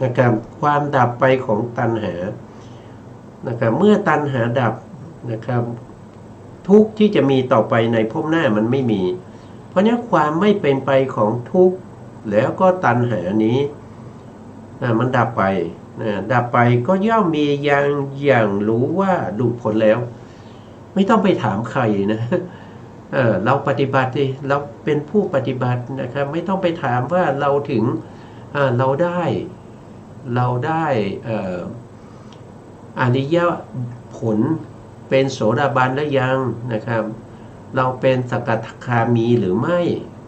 นะครับความดับไปของตัณหานะครับเมื่อตัณหาดับนะครับทุกข์ที่จะมีต่อไปในภพหน้ามันไม่มี เพราะนี้ความไม่เป็นไปของทุกข์แล้วก็ตัณหานี้มันดับไปดับไปก็ย่อมมีอย่างรู้ว่าหลุดพ้นแล้วไม่ต้องไปถามใครนะเราปฏิบัติเราเป็นผู้ปฏิบัตินะครับไม่ต้องไปถามว่าเราถึงเราได้อริยผลเป็นโสดาบันแล้วยังนะครับเราเป็นสกทาคามีหรือไ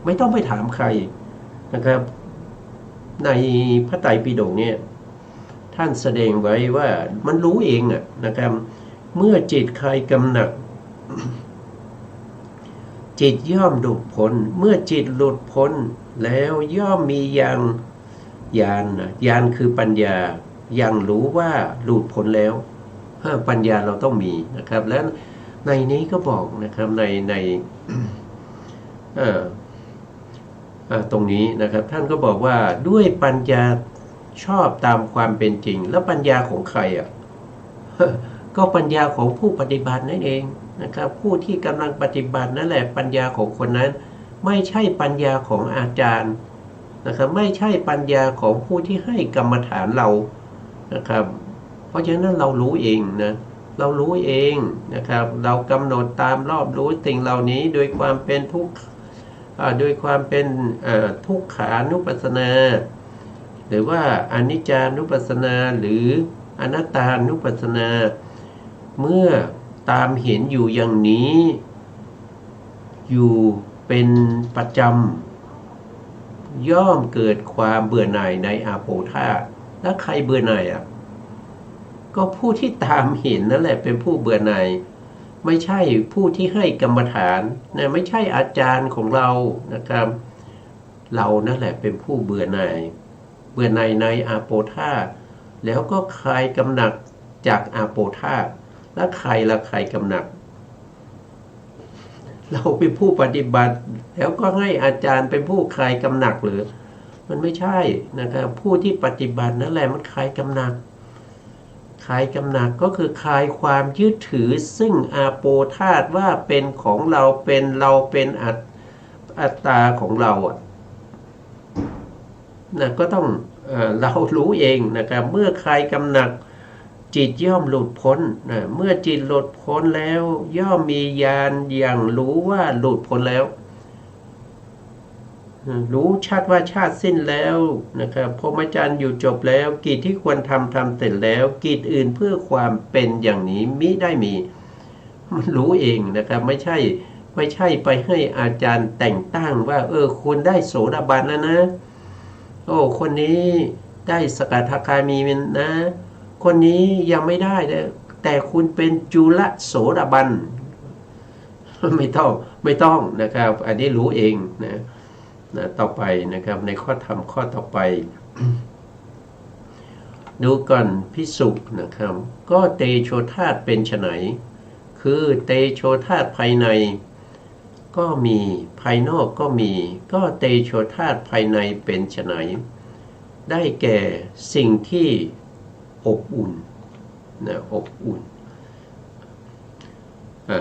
ม่ต้องไปถามใครนะครับในพระไตรปิฎกเนี่ยท่านแสดงไว้ว่ามันรู้เองนะครับเมื่อจิตใครกำหนัดจิตย่อมหลุดพ้นเมื่อจิตหลุดพ้นแล้วย่อมมีญาณคือปัญญายังรู้ว่าหลุดพ้นแล้วปัญญาเราต้องมีนะครับแล้วในนี้ก็บอกนะครับในตรงนี้นะครับท่านก็บอกว่าด้วยปัญญาชอบตามความเป็นจริงแล้วปัญญาของใครก็ปัญญาของผู้ปฏิบัตินั่นเองนะครับผู้ที่กำลังปฏิบัตินั่นแหละปัญญาของคนนั้นไม่ใช่ปัญญาของอาจารย์นะครับไม่ใช่ปัญญาของผู้ที่ให้กรรมฐานเรานะครับเพราะฉะนั้นเรารู้เองนะเรารู้เองนะครับเรากำหนดตามรอบรู้สิ่งเหล่านี้โดยความเป็นทุกข์โดยความเป็นทุกขานุปัสสนาหรือว่าอนิจจานุปัสสนาหรืออนัตตานุปัสสนาเมื่อตามเห็นอยู่อย่างนี้อยู่เป็นประจำย่อมเกิดความเบื่อหน่ายในอาโปธาตุแล้วใครเบื่อหน่ายก็ผู้ที่ตามเห็นนั่นแหละเป็นผู้เบื่อหน่ายไม่ใช่ผู้ที่ให้กรรมฐานนะไม่ใช่อาจารย์ของเรานะครับเรานั่นแหละเป็นผู้เบื่อหน่ายในอาโปธาตุแล้วก็คลายกำหนัดจากอาโปธาตุแล้วใครกำหนัดเราเป็นผู้ปฏิบัติแล้วก็ให้อาจารย์เป็นผู้คลายกำหนัดหรือมันไม่ใช่นะครับผู้ที่ปฏิบัตินั่นแหละมันคลายกำหนัดก็คือคลายความยึดถือซึ่งอาโปธาตุว่าเป็นของเราเป็นอัตตาของเรานะก็ต้องเรารู้เองนะครับเมื่อคลายกำหนัดจิตย่อมหลุดพ้นเมื่อจิตหลุดพ้นแล้วย่อมมีญาณอย่างรู้ว่าหลุดพ้นแล้วรู้ชัดว่าชาติสิ้นแล้วนะครับพรหมจรรย์อยู่จบแล้วกิจที่ควรทำเสร็จแล้วกิจอื่นเพื่อความเป็นอย่างนี้มิได้มีมันรู้เองนะครับไม่ใช่ไปให้อาจารย์แต่งตั้งว่าคุณได้โสดาบันแล้วนะคนนี้ได้สกทาคามีนะคนนี้ยังไม่ได้แต่คุณเป็นจุลโสดาบันไม่ต้องนะครับอันนี้รู้เองนะต่อไปนะครับในข้อธรรมข้อต่อไป ดูก่อนภิกษุนะครับก็เตโชธาตุเป็นไฉนคือเตโชธาตุภายในก็มีภายนอกก็มีก็เตโชธาตุภายในเป็นไฉนได้แก่สิ่งที่อบอุ่นอบอุ่น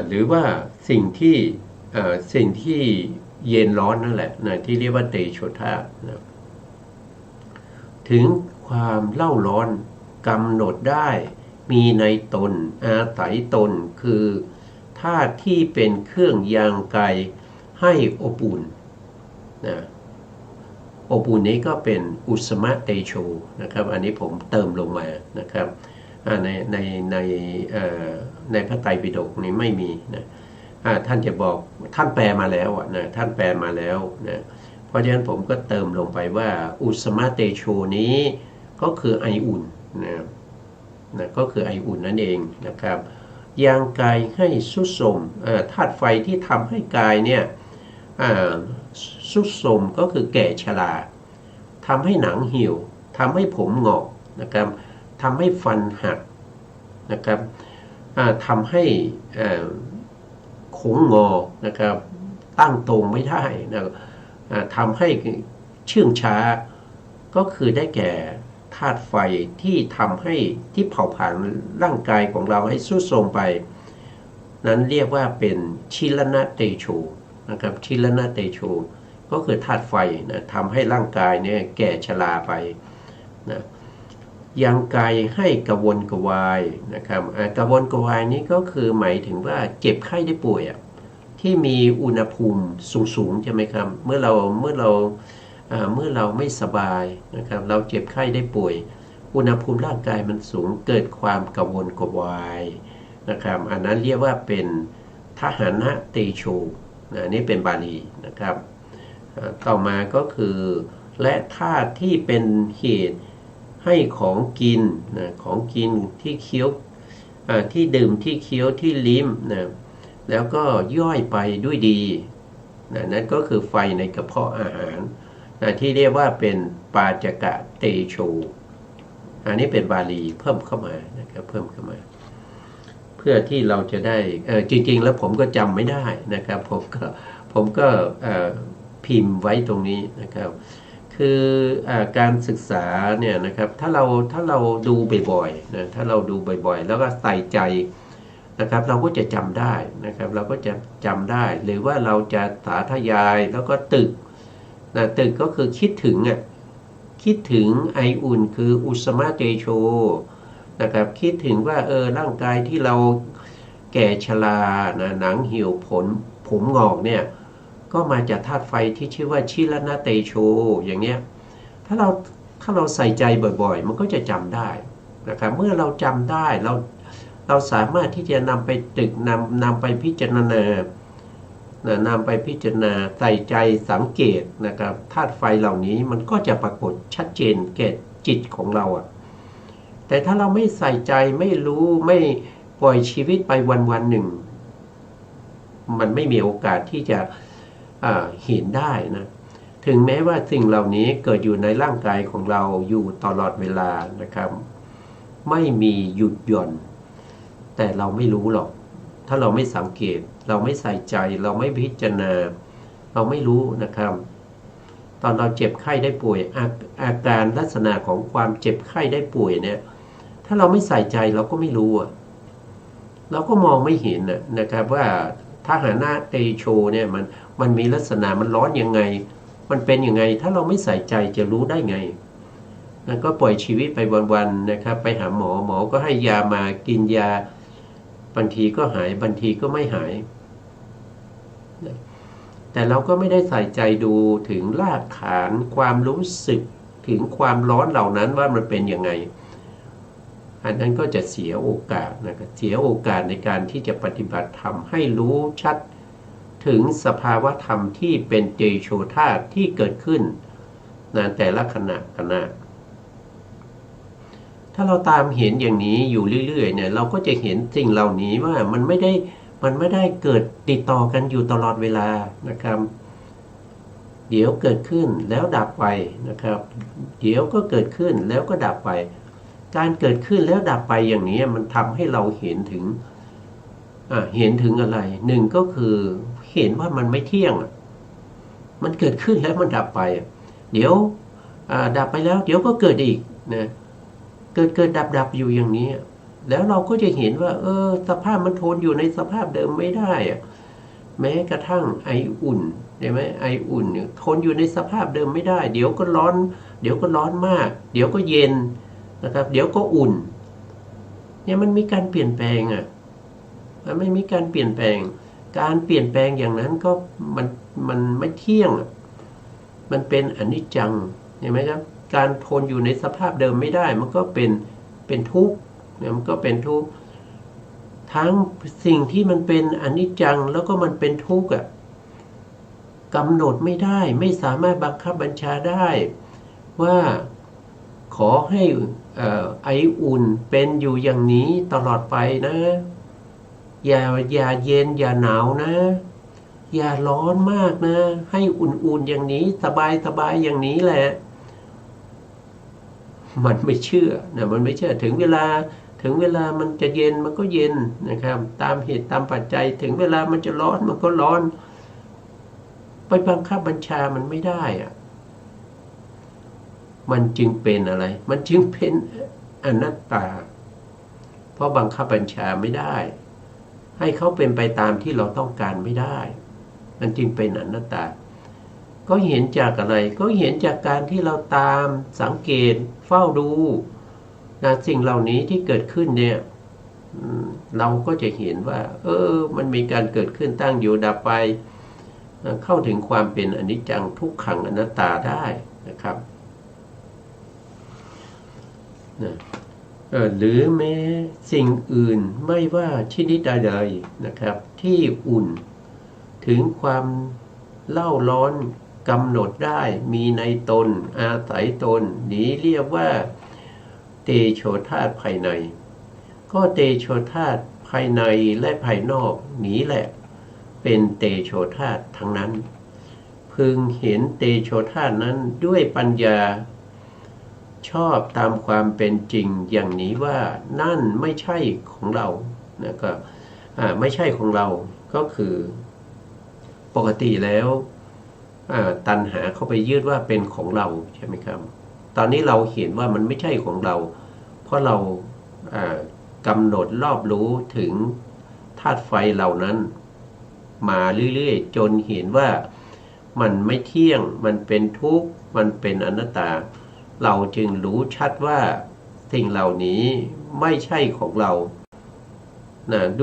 หรือว่าสิ่งที่เย็นร้อนนั่นแหละนะที่เรียกว่าเตโชธาตุถึงความเล่าร้อนกำหนดได้มีในตนอาศัยตนคือธาตุที่เป็นเครื่องยางไกให้อบอุ่นนะอบอุ่นนี้ก็เป็นอุสมะเตโชนะครับอันนี้ผมเติมลงมานะครับในพระไตรปิฎกนี้ไม่มีนะท่านจะบอกท่านแปลมาแล้วนะท่านแปลมาแล้วนะเพราะฉะนั้นผมก็เติมลงไปว่าอุสมะเตโชนี้ก็คือไออุ่นนะก็คือไออุ่นนั่นเองนะครับยางกายให้สุดโทรมธาตุไฟที่ทำให้กายเนี่ยสุดโทรมก็คือแก่ชราทำให้หนังเหี่ยวทำให้ผมหงอกนะครับทำให้ฟันหักนะครับทำให้โขงงอนะครับ ตั้งตรงไม่ได้นะทำให้เชื่องช้าก็คือได้แก่ธาตุไฟที่ทำให้ที่เผาผลาญร่างกายของเราให้ทรุดโทรมไปนั้นเรียกว่าเป็นชิลนะเตโชนะครับชิลนะเตโชก็คือธาตุไฟนะทำให้ร่างกายเนี่ยแก่ชราไปนะยังกายให้กระวนกระวายนะครับกระวนกระวายนี้ก็คือหมายถึงว่าเจ็บไข้ได้ป่วยที่มีอุณหภูมิสูงใช่ไหมครับเมื่อเราไม่สบายนะครับเราเจ็บไข้ได้ป่วยอุณหภูมิร่างกายมันสูงเกิดความกระวนกระวายนะครับอันนั้นเรียกว่าเป็นทหานะเตโชนี่เป็นบาลีนะครับต่อมาก็คือและธาตุที่เป็นเหตุให้ของกินนะของกินที่เคี้ยวที่ดื่มที่เคี้ยวที่ลิ้มนะแล้วก็ย่อยไปด้วยดีนะนั่นก็คือไฟในกระเพาะอาหารนะที่เรียกว่าเป็นปาจกะเตโชอันนี้เป็นบาลีเพิ่มเข้ามานะครับเพิ่มเข้ามาเพื่อที่เราจะได้จริงๆแล้วผมก็จำไม่ได้นะครับผมก็พิมพ์ไว้ตรงนี้นะครับคือการศึกษาเนี่ยนะครับถ้าเราดูบ่อยๆนะถ้าเราดูบ่อยๆแล้วก็ใส่ใจนะครับเราก็จะจำได้นะครับเราก็จะจำได้หรือว่าเราจะสาธยายแล้วก็ตึกนะตึกก็คือคิดถึงไออุ่นคืออุสมะเตโชนะครับคิดถึงว่าร่างกายที่เราแก่ชรานะหนังเหี่ยวผมงอกเนี่ยก็มาจากธาตุไฟที่ชื่อว่าชิลนะเตโชอย่างเงี้ยถ้าเราใส่ใจบ่อยๆมันก็จะจำได้นะครับเมื่อเราจำได้เราสามารถที่จะนำไปตึกนำไปพิจารณานำไปพิจารณาใส่ใจสังเกตนะครับธาตุไฟเหล่านี้มันก็จะปรากฏชัดเจนแก่จิตของเราแต่ถ้าเราไม่ใส่ใจไม่รู้ไม่ปล่อยชีวิตไปวันหนึ่งมันไม่มีโอกาสที่จะเห็นได้นะถึงแม้ว่าสิ่งเหล่านี้เกิดอยู่ในร่างกายของเราอยู่ตลอดเวลานะครับไม่มีหยุดหย่อนแต่เราไม่รู้หรอกถ้าเราไม่สังเกตเราไม่ใส่ใจเราไม่พิจารณาเราไม่รู้นะครับตอนเราเจ็บไข้ได้ป่วยอาการลักษณะของความเจ็บไข้ได้ป่วยเนี่ยถ้าเราไม่ใส่ใจเราก็ไม่รู้เราก็มองไม่เห็นนะครับว่าทหานะเตโชเนี่ยมันมีลักษณะมันร้อนยังไงมันเป็นยังไงถ้าเราไม่ใส่ใจจะรู้ได้ไงก็ปล่อยชีวิตไปวันๆนะครับไปหาหมอก็ให้ยามากินยาบางทีก็หายบางทีก็ไม่หายแต่เราก็ไม่ได้ใส่ใจดูถึงรากฐานความรู้สึกถึงความร้อนเหล่านั้นว่ามันเป็นยังไงอันนั้นก็จะเสียโอกาสนะครับเสียโอกาสในการที่จะปฏิบัติธรรมให้รู้ชัดถึงสภาวะธรรมที่เป็นเตโชธาตุที่เกิดขึ้นนะแต่ละขณะถ้าเราตามเห็นอย่างนี้อยู่เรื่อยๆเนี่ยเราก็จะเห็นสิ่งเหล่านี้ว่ามันไม่ได้เกิดติดต่อกันอยู่ตลอดเวลานะครับเดี๋ยวเกิดขึ้นแล้วดับไปนะครับเดี๋ยวก็เกิดขึ้นแล้วก็ดับไปการเกิดขึ้นแล้วดับไปอย่างนี้มันทำให้เราเห็นถึงอะไรหนึ่งก็คือเห็นว่ามันไม่เที่ยงมันเกิดขึ้นแล้วมันดับไปเดี๋ยวดับไปแล้วเดี๋ยวก็เกิดอีกนะเกิดดับอยู่อย่างนี้แล้วเราก็จะเห็นว่าสภาพมันทนอยู่ในสภาพเดิมไม่ได้แม้กระทั่งไออุ่นใช่ไหมไออุ่นทนอยู่ในสภาพเดิมไม่ได้เดี๋ยวก็ร้อนมากเดี๋ยวก็เย็นนะครับเดี๋ยวก็อุ่นเนี่ยมันมีการเปลี่ยนแปลงมันไม่มีการเปลี่ยนแปลงการเปลี่ยนแปลงอย่างนั้นก็มันไม่เที่ยงมันเป็นอนิจจังเห็นไหมครับการทนอยู่ในสภาพเดิมไม่ได้มันก็เป็นทุกข์มันก็เป็นทุกข์ทั้งสิ่งที่มันเป็นอนิจจังแล้วก็มันเป็นทุกข์กำหนดไม่ได้ไม่สามารถบังคับบัญชาได้ว่าขอให้ไออุ่นเป็นอยู่อย่างนี้ตลอดไปนะอย่าเย็นอย่าหนาวนะอย่าร้อนมากนะให้อุ่นๆอย่างนี้สบายอย่างนี้แหละมันไม่เชื่อนะมันไม่เชื่อถึงเวลามันจะเย็นมันก็เย็นนะครับตามเหตุตามปัจจัยถึงเวลามันจะร้อนมันก็ร้อน บังคับบัญชามันไม่ได้อะมันจึงเป็นอะไรมันจึงเป็นอนัตตาเพราะบังคับบัญชาไม่ได้ให้เขาเป็นไปตามที่เราต้องการไม่ได้มันจึงเป็นอนัตตาก็เห็นจากอะไรก็เห็นจากการที่เราตามสังเกตเฝ้าดูนะสิ่งเหล่านี้ที่เกิดขึ้นเนี่ยเราก็จะเห็นว่ามันมีการเกิดขึ้นตั้งอยู่ดับไปเข้าถึงความเป็นอนิจจังทุกขังอนัตตาได้นะครับหรือแม้สิ่งอื่นไม่ว่าชนิดใดๆนะครับที่อุ่นถึงความเล่าร้อนกำหนดได้มีในตนอาศัยตนนี้เรียกว่าเตโชธาตุภายในก็เตโชธาตุภายในและภายนอกนี้แหละเป็นเตโชธาตุทั้งนั้นพึงเห็นเตโชธาตุนั้นด้วยปัญญาชอบตามความเป็นจริงอย่างนี้ว่านั่นไม่ใช่ของเรานะก็ไม่ใช่ของเราก็คือปกติแล้วตัณหาเข้าไปยึดว่าเป็นของเราใช่ไหมครับตอนนี้เราเห็นว่ามันไม่ใช่ของเราเพราะเรากำหนดรอบรู้ถึงธาตุไฟเหล่านั้นมาเรื่อยๆจนเห็นว่ามันไม่เที่ยงมันเป็นทุกข์มันเป็นอนัตตาเราจึงรู้ชัดว่าสิ่งเหล่านี้ไม่ใช่ของเรา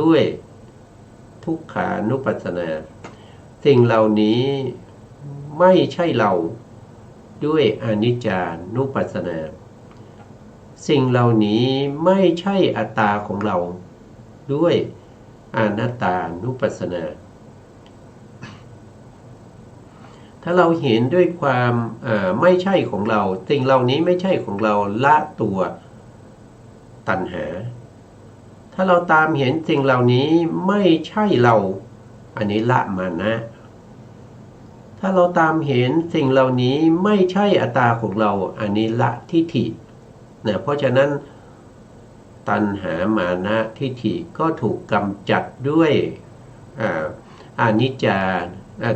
ด้วยทุกขานุปัสสนาสิ่งเหล่านี้ไม่ใช่เราด้วยอนิจจานุปัสสนาสิ่งเหล่านี้ไม่ใช่อัตตาของเราด้วยอนัตตานุปัสสนาถ้าเราเห็นด้วยความไม่ใช่ของเราสิ่งเหล่านี้ไม่ใช่ของเราละตัวตัณหาถ้าเราตามเห็นสิ่งเหล่านี้ไม่ใช่เราอันนี้ละมานะถ้าเราตามเห็นสิ่งเหล่านี้ไม่ใช่อัตตาของเราอันนี้ละทิฏฐิเพราะฉะนั้นตัณหามานะทิฏฐิก็ถูกกำจัดด้วยอนิจจา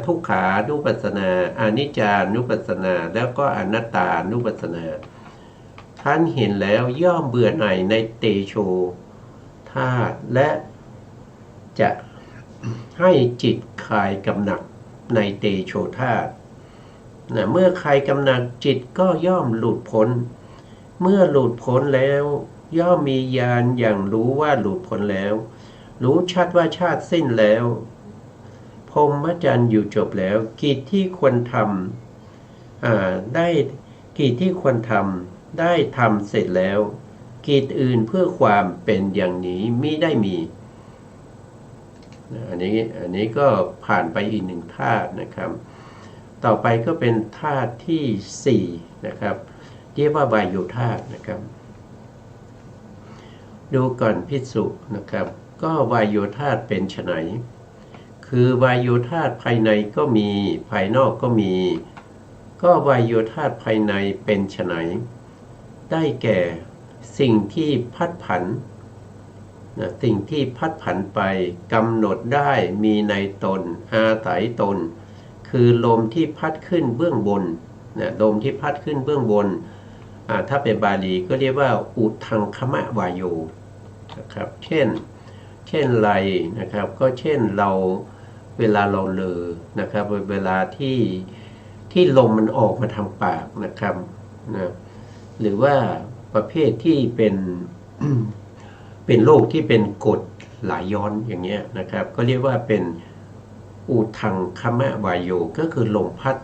ทุกขานุปัสสนาอนิจจานุปัสสนาแล้วก็อนัตตานุปัสสนาท่านเห็นแล้วย่อมเบื่อหน่ายในเตโชธาตุและจะให้จิตคลายกำหนัดในเตโชธาตุเมื่อคลายกำหนัดจิตก็ย่อมหลุดพ้นเมื่อหลุดพ้นแล้วย่อมมีญาณอย่างรู้ว่าหลุดพ้นแล้วรู้ชัดว่าชาติสิ้นแล้วพรหมจรรย์อยู่จบแล้วกิจที่ควรทำได้กิจที่ควรทำได้ทำเสร็จแล้วกิจอื่นเพื่อความเป็นอย่างนี้มิได้มีอันนี้ก็ผ่านไปอีกหนึ่งธาตุนะครับต่อไปก็เป็นธาตุที่4นะครับเรียกว่าวายโยธาตุนะครับดูก่อนภิกษุนะครับก็วายโยธาตุเป็นไฉนคือวายโยธาตุภายในก็มีภายนอกก็มีก็วายโยธาตุภายในเป็นไฉนได้แก่สิ่งที่พัดผันสิ่งที่พัดผันไปกำหนดได้มีในตนอาศัยตนคือลมที่พัดขึ้นเบื้องบนลมที่พัดขึ้นเบื้องบนถ้าเป็นบาลีก็เรียกว่าอุทังคมะวายโยนะครับเช่นไรนะครับก็เช่นเราเวลาเราเลอนะครับเวลาที่ลมมันออกมาทางปากนะครับหรือว่าประเภทที่เป็นโรคที่เป็นกรดไหลย้อนอย่างเงี้ยนะครับก็เรียกว่าเป็นอุทังคมะวายโยก็คือลมพัด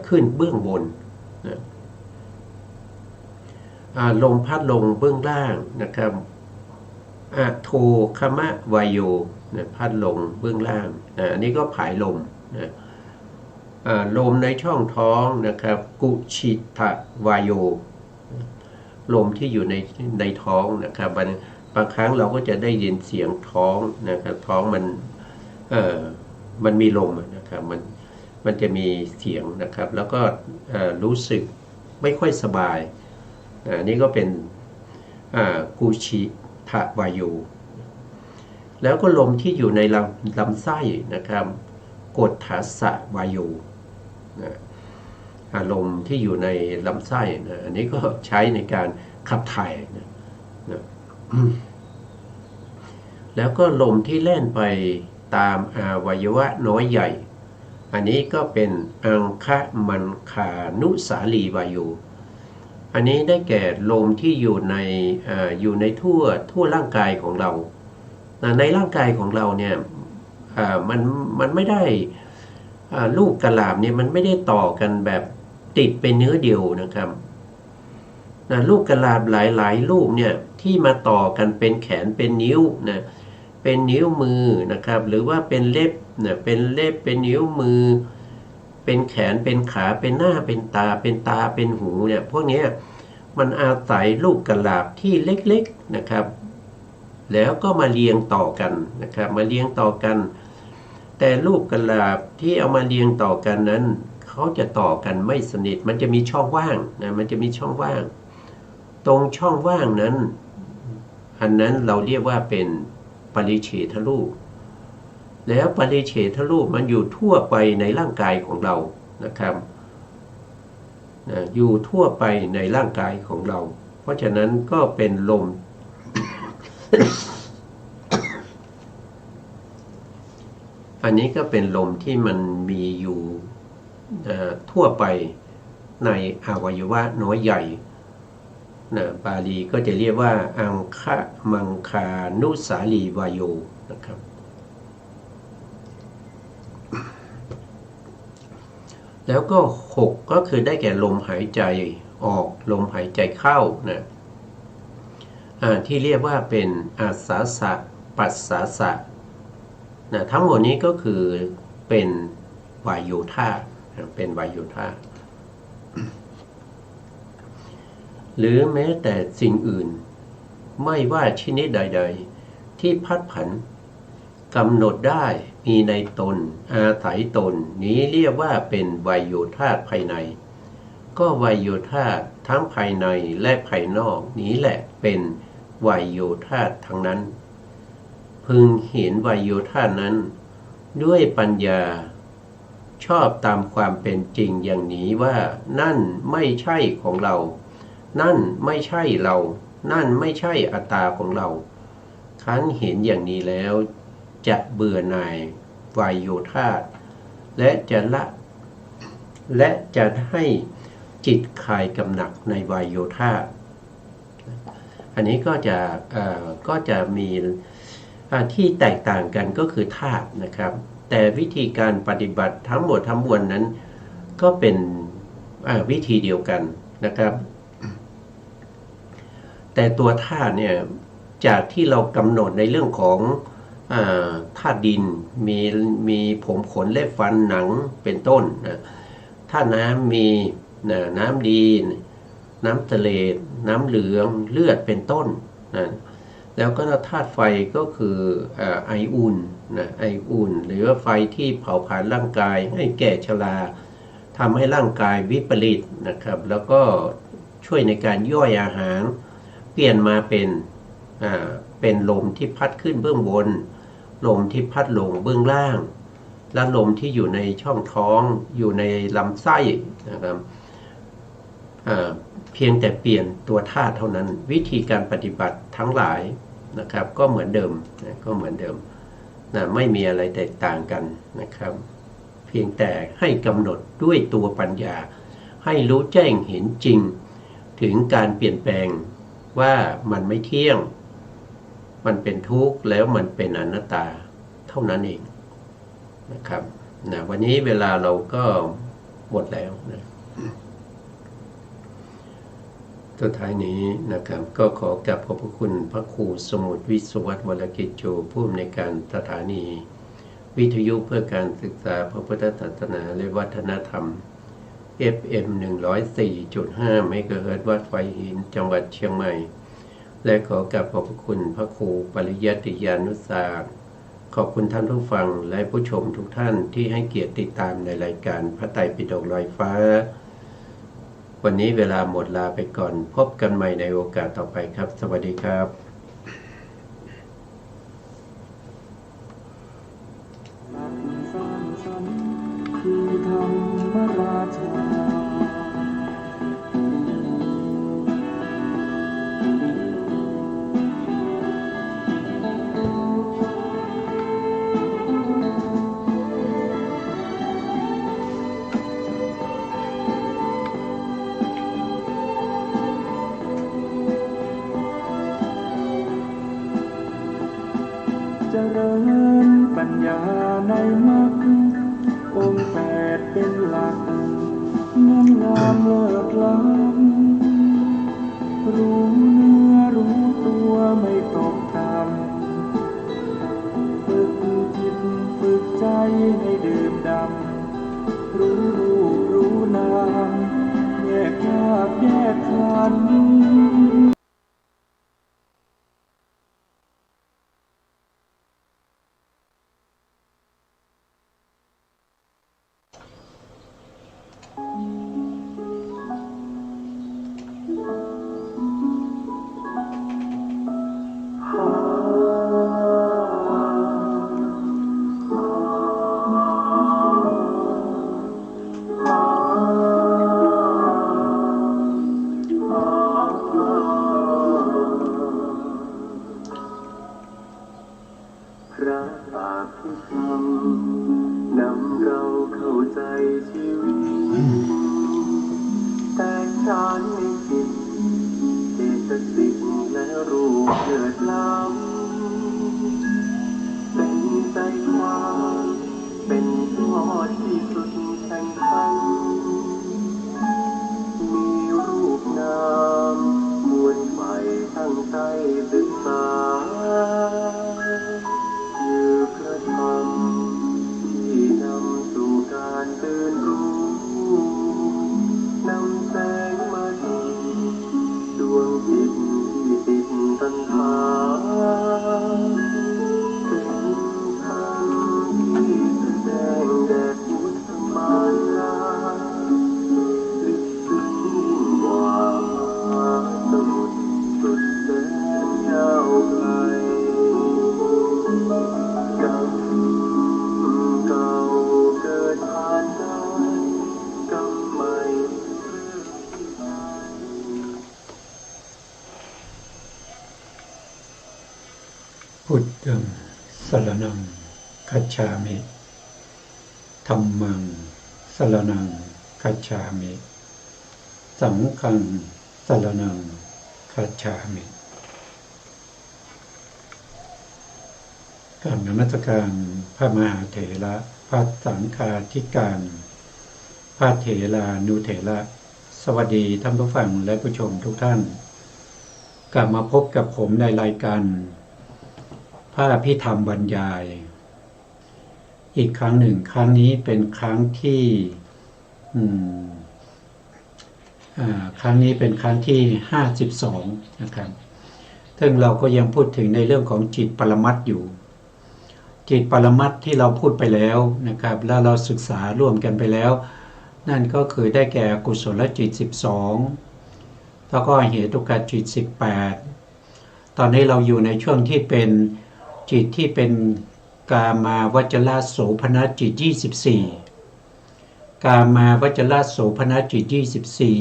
ขึ้นเบื้องบนลมพัดลงเบื้องล่างนะครับโทคมะวายโยพัดลงเบื้องล่างอันนี้ก็ผายลมลมในช่องท้องนะครับกุชิทะวายโยลมที่อยู่ในท้องนะครับบางครั้งเราก็จะได้ยินเสียงท้องนะครับท้องมันมีลมนะครับมันจะมีเสียงนะครับแล้วก็รู้สึกไม่ค่อยสบายนี่ก็เป็นกุชิทะวายโยแล้วก็ลมที่อยู่ในลำไส้นะครับ กฏทัสสะวายุนะอารมณ์ที่อยู่ในลำไส้นะอันนี้ก็ใช้ในการขับถ่ายนะแล้วก็ลมที่แล่นไปตามอวัยวะน้อยใหญ่อันนี้ก็เป็นอังคะมันคานุสาลีวายุอันนี้ได้แก่ลมที่อยู่ในทั่วร่างกายของเราในร่างกายของเราเนี่ยมันไม่ได้ลูกกะลาบเนี่ยมันไม่ได้ต่อกันแบบติดเป็นเนื้อเดียวนะครับลูกกะลาบหลายๆลูกเนี่ยที่มาต่อกันเป็นแขนเป็นนิ้วนะเป็นนิ้วมือนะครับหรือว่าเป็นเล็บนะเป็นเล็บเป็นนิ้วมือเป็นแขนเป็นขาเป็นหน้าเป็นตาเป็นหูเนี่ยพวกนี้มันอาศัยลูกกะลาบที่เล็กๆนะครับแล้วก็มาเรียงต่อกันนะครับมาเรียงต่อกันแต่ลูกกะลาบที่เอามาเรียงต่อกันนั้นเขาจะต่อกันไม่สนิทมันจะมีช่องว่างนะมันจะมีช่องว่างตรงช่องว่างนั้นอันนั้นเราเรียกว่าเป็นปริเฉทรูปแล้วปริเฉทรูปมันอยู่ทั่วไปในร่างกายของเรานะครับอยู่ทั่วไปในร่างกายของเราเพราะฉะนั้นก็เป็นลม อันนี้ก็เป็นลมที่มันมีอยู่ทั่วไปในอวัยวะน้อยใหญ่บาลีก็จะเรียกว่าอังคะมังคานุสาลีวายุนะครับแล้วก็6ก็คือได้แก่ลมหายใจออกลมหายใจเข้านะที่เรียกว่าเป็นอาสาสะปัสสาสะนะทั้งหมดนี้ก็คือเป็นวายุธาตุเป็นวายุธาตุหรือแม้แต่สิ่งอื่นไม่ว่าชนิดใดๆที่พัดผันกำหนดได้มีในตนอาศัยตนนี้เรียกว่าเป็นวายุธาตุภายในก็วายุธาตุทั้งภายในและภายนอกนี้แหละเป็นวายุธาตุทั้งนั้นพึงเห็นวายุธาตุนั้นด้วยปัญญาชอบตามความเป็นจริงอย่างนี้ว่านั่นไม่ใช่ของเรานั่นไม่ใช่เรานั่นไม่ใช่อัตตาของเราครั้นเห็นอย่างนี้แล้วจะเบื่อหน่ายวายโยธาตุและจะให้จิตคลายกำหนัดในวายโยธาตุอันนี้ก็จะมีที่แตกต่างกันก็คือธาตุนะครับแต่วิธีการปฏิบัติทั้งหมดทั้งมวลนั้นก็เป็นวิธีเดียวกันนะครับแต่ตัวธาตุเนี่ยจากที่เรากำหนดในเรื่องของธาตุดินมีผมขนเล็บฟันหนังเป็นต้นนะธาตุน้ำมีน้ำดีน้ำทะเลน้ำเหลืองเลือดเป็นต้นนะแล้วก็ธาตุไฟก็คือไออุ่นนะไออุ่นหรือว่าไฟที่เผาผลาญร่างกายให้แก่ชราทำให้ร่างกายวิปริตนะครับแล้วก็ช่วยในการย่อยอาหารเปลี่ยนมาเป็นลมที่พัดขึ้นเบื้องบนลมที่พัดลงเบื้องล่างและลมที่อยู่ในช่องท้องอยู่ในลำไส้นะครับเพียงแต่เปลี่ยนตัวธาตุเท่านั้นวิธีการปฏิบัติทั้งหลายนะครับก็เหมือนเดิมนะไม่มีอะไรแตกต่างกันนะครับเพียงแต่ให้กำหนดด้วยตัวปัญญาให้รู้แจ้งเห็นจริงถึงการเปลี่ยนแปลงว่ามันไม่เที่ยงมันเป็นทุกข์แล้วมันเป็นอนัตตาเท่านั้นเองนะครับวันนี้เวลาเราก็หมดแล้วนะสุดท้ายนี้นะครับก็ขอกราบขอบพระคุณพระครูสมุทรวิศวัตรวรกิจโจผู้อำนวยการสถานีวิทยุเพื่อการศึกษาพระพุทธศาสนาและวัฒนธรรม FM 104.5 เมกะเฮิรตซ์วัดไฟหินจังหวัดเชียงใหม่และขอกราบขอบพระคุณพระครูปริยัติยานุสาสตร์ขอบคุณท่านผู้ฟังและผู้ชมทุกท่านที่ให้เกียรติติดตามในรายการพระไตรปิฎกลอยฟ้าวันนี้เวลาหมดลาไปก่อนพบกันใหม่ในโอกาสต่อไปครับสวัสดีครับ ธรรมราชาเจริญปัญญาในมรรคองค์แปดเป็นหลักงามงามเลิศล้ำรู้เนื้อรู้ตัวไม่ตกต่ำฝึกจิตฝึกใจให้ดื่มด่ำรู้รูปรู้นามแยกธาตุแยกขันธ์ พระอภิธรรมนำเราเข้าใจชีวิตแต่ฉันในจิตเจตสิกและรูปเกิดล้ำเป็นใจความเป็นยอดที่สุดแห่งธรรมมีรูปนามควรใฝ่ตั้งใจศึกษาคือพระธรรมที่นำสู่การตื่นรู้นำแสงมาถึงดวงจิตที่ติดตัณหาเป็นธรรมที่แสดงแด่พุทธมารดาลึกซึ้งยิ่งกว่าสมุทรสุดแสนยาวไกลกรรมเก่าเกิดผ่านได้กรรมใหม่พุทธังสรณังคัจฉามิธัมมังสรณังคัจฉามิสังฆังสรณังคัจฉามิกราบนมัสการพระมหาเถระพระสังฆาธิการพระเถรานุเถระสวัสดีท่านผู้ฟังและผู้ชมทุกท่านกลับมาพบกับผมในรายการพระอภิธรรมบรรยายอีกครั้งหนึ่งครั้งนี้เป็นครั้งที่ครั้งนี้เป็นครั้งที่52นะครับซึ่งเราก็ยังพูดถึงในเรื่องของจิตปรมัตถ์อยู่จิตปรมัตถ์ที่เราพูดไปแล้วนะครับแล้วเราศึกษาร่วมกันไปแล้วนั่นก็คือได้แก่กุศลจิต12แล้วก็เหตุกจิต18ตอนนี้เราอยู่ในช่วงที่เป็นจิตที่เป็นกามาวจรโสภณจิต24กามาวจรโสภณจิต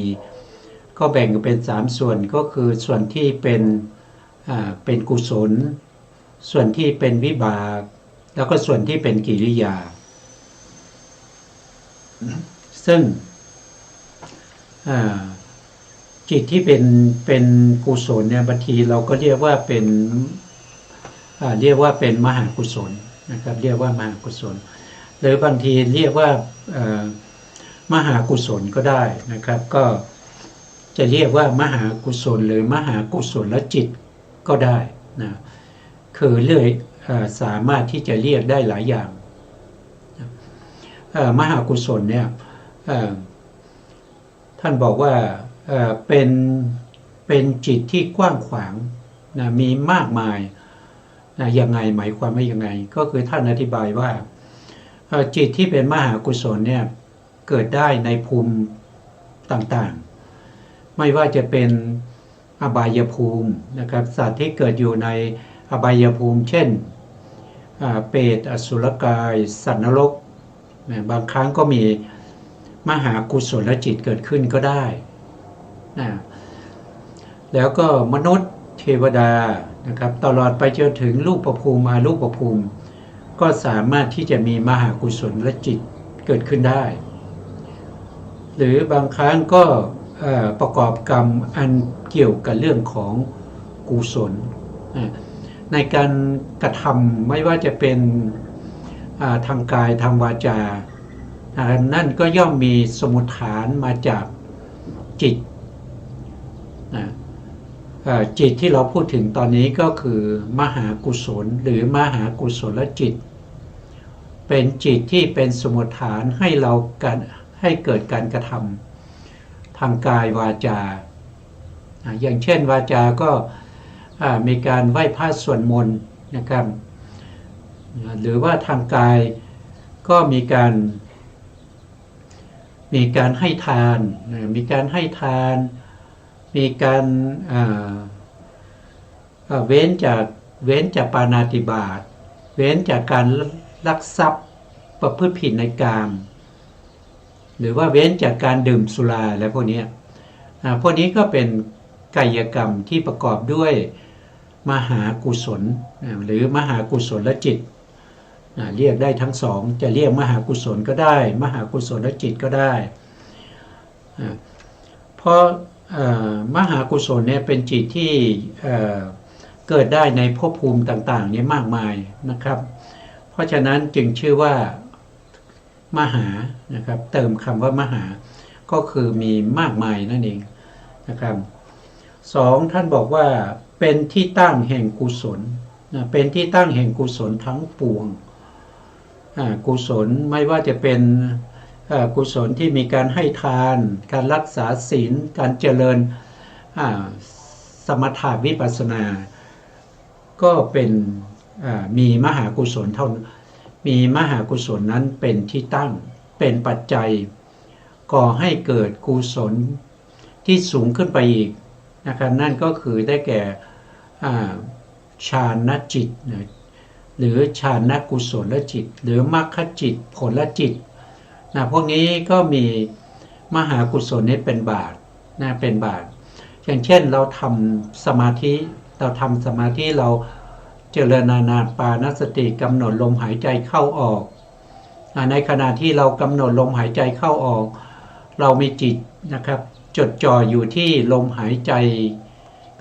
24ก็แบ่งเป็น3ส่วนก็คือส่วนที่เป็นกุศลส่วนที่เป็นวิบากแล้วก็ส่วนที่เป็นกิริยาซึ่งจิตที่เป็นกุศลเนี่ยบางทีเราก็เรียกว่าเป็นมหากุศลนะครับเรียกว่ามหากุศลหรือบางทีเรียกว่ามหากุศลก็ได้นะครับก็จะเรียกว่ามหากุศลหรือมหากุศลจิตก็ได้นะคือเรื่อยสามารถที่จะเรียกได้หลายอย่างมหากุศลเนี่ยท่านบอกว่าเป็นจิตที่กว้างขวางนะมีมากมายนะยังไงหมายความว่ายังไงก็คือท่านอธิบายว่าจิตที่เป็นมหากุศลเนี่ยเกิดได้ในภูมิต่างๆไม่ว่าจะเป็นอบายภูมินะครับสัตว์ที่เกิดอยู่ในอบายภูมิเช่นเปรตอสุรกายสัตว์นรก บางครั้งก็มีมหากุศลจิตเกิดขึ้นก็ได้นะแล้วก็มนุษย์เทวดานะครับตลอดไปจนถึงรูปภูมิอรูปภูมิก็สามารถที่จะมีมหากุศลจิตเกิดขึ้นได้หรือบางครั้งก็ประกอบกรรมอันเกี่ยวกับเรื่องของกุศลในการกระทำไม่ว่าจะเป็นทางกายทางวาจานั่นก็ย่อมมีสมุฏฐานมาจากจิตจิตที่เราพูดถึงตอนนี้ก็คือมหากุศลหรือมหากุศลจิตเป็นจิตที่เป็นสมุฏฐานให้เราให้เกิดการกระทำทางกายวาจาอย่างเช่นวาจาก็มีการไหว้พระสวดมนต์นะครับหรือว่าทางกายก็มีการให้ทานมีการให้ทานมีการเว้นจากปาณาติบาตเว้นจากการลักทรัพย์ประพฤติผิดในกามหรือว่าเว้นจากการดื่มสุราและพวกนี้ก็เป็นกายกรรมที่ประกอบด้วยมหากุศลหรือมหากุศลจิตเรียกได้ทั้งสองจะเรียกมหากุศลก็ได้มหากุศลจิตก็ได้เพราะมหากุศลเนี่ยเป็นจิตที่เกิดได้ในภพภูมิต่างๆนี้มากมายนะครับเพราะฉะนั้นจึงชื่อว่ามหานะครับเติมคำว่ามหาก็คือมีมากมายนั่นเองนะครับสองท่านบอกว่าเป็นที่ตั้งแห่งกุศลเป็นที่ตั้งแห่งกุศลทั้งปวงกุศลไม่ว่าจะเป็นกุศลที่มีการให้ทานการรักษาศีลการเจริญสมถะวิปัสสนาก็เป็นมีมหากุศลเท่านั้นมีมหากุศลนั้นเป็นที่ตั้งเป็นปัจจัยก่อให้เกิดกุศลที่สูงขึ้นไปอีกนะครับนั่นก็คือได้แก่ฌานจิตหรือฌานกุศลจิตหรือมรรคจิตผลจิตพวกนี้ก็มีมหากุศลนี้เป็นบาทเป็นบาทอย่างเช่นเราทำสมาธิเราเจริญอานาปานสติกำหนดลมหายใจเข้าออกในขณะที่เรากำหนดลมหายใจเข้าออกเรามีจิตนะครับจดจ่ออยู่ที่ลมหายใจ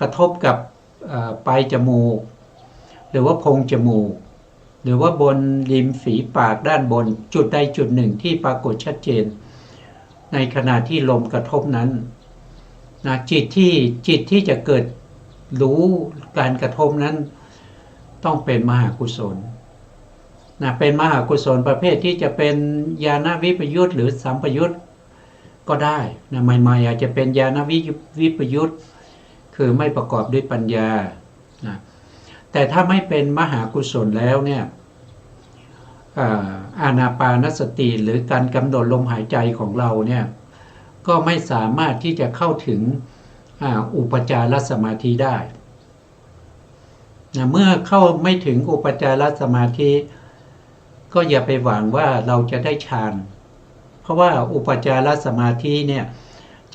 กระทบกับปลายจมูกหรือว่าโพรงจมูกหรือว่าบนริมฝีปากด้านบนจุดใดจุดหนึ่งที่ปรากฏชัดเจนในขณะที่ลมกระทบนั้นจิตที่จะเกิดรู้การกระทบนั้นต้องเป็นมหากุศลเป็นมหากุศลประเภทที่จะเป็นญาณวิปยุตหรือสัมปยุตก็ได้ใหม่ๆอาจจะเป็นญาณวิปยุตคือไม่ประกอบด้วยปัญญาแต่ถ้าไม่เป็นมหากุศลแล้วเนี่ยอานาปานสติหรือการกำหนดลมหายใจของเราเนี่ยก็ไม่สามารถที่จะเข้าถึงอุปจารสมาธิได้เมื่อเข้าไม่ถึงอุปจารสมาธิก็อย่าไปหวังว่าเราจะได้ฌานเพราะว่าอุปจารสมาธิเนี่ย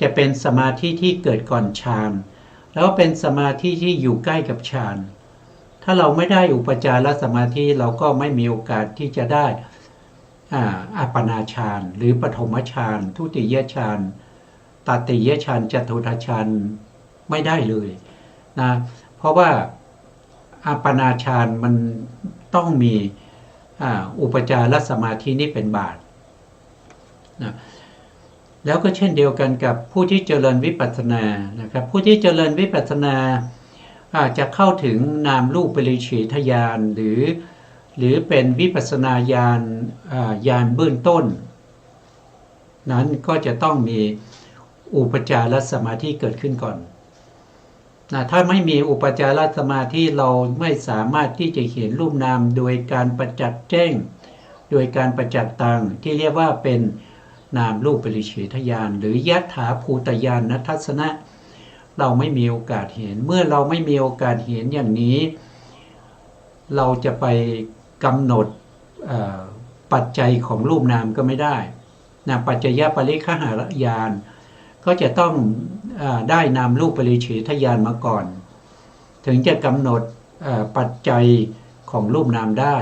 จะเป็นสมาธิที่เกิดก่อนฌานแล้วเป็นสมาธิที่อยู่ใกล้กับฌานถ้าเราไม่ได้อุปจารสมาธิเราก็ไม่มีโอกาสที่จะได้อัปปนาฌานหรือปฐมฌานทุติยฌานตติยฌานจตุตฌานไม่ได้เลยนะเพราะว่าอัปปนาฌานมันต้องมีอุปจารสมาธินี่เป็นบาทนะแล้วก็เช่นเดียวกันกับผู้ที่เจริญวิปัสสนานะครับผู้ที่เจริญวิปัสสนาจะเข้าถึงนามรูปปริเฉทญาณหรือเป็นวิปัสสนาญาณญาณเบื้องต้นนั้นก็จะต้องมีอุปจารสมาธิเกิดขึ้นก่อนถ้าไม่มีอุปจารสมาธิเราไม่สามารถที่จะเห็นรูปนามโดยการประจักษ์แจ้งโดยการประจักษ์ตังที่เรียกว่าเป็นนามรูปปริเฉทญาณหรือยัตถาภูตญาณทัศนะเราไม่มีโอกาสเห็นเมื่อเราไม่มีโอกาสเห็นอย่างนี้เราจะไปกำหนด ปัจจัยของรูปนามก็ไม่ได้นะปัจจยปริฆหายานก็จะต้องได้นามรูปปริเฉทญาณมาก่อนถึงจะกำหนดปัจจัยของรูปนามได้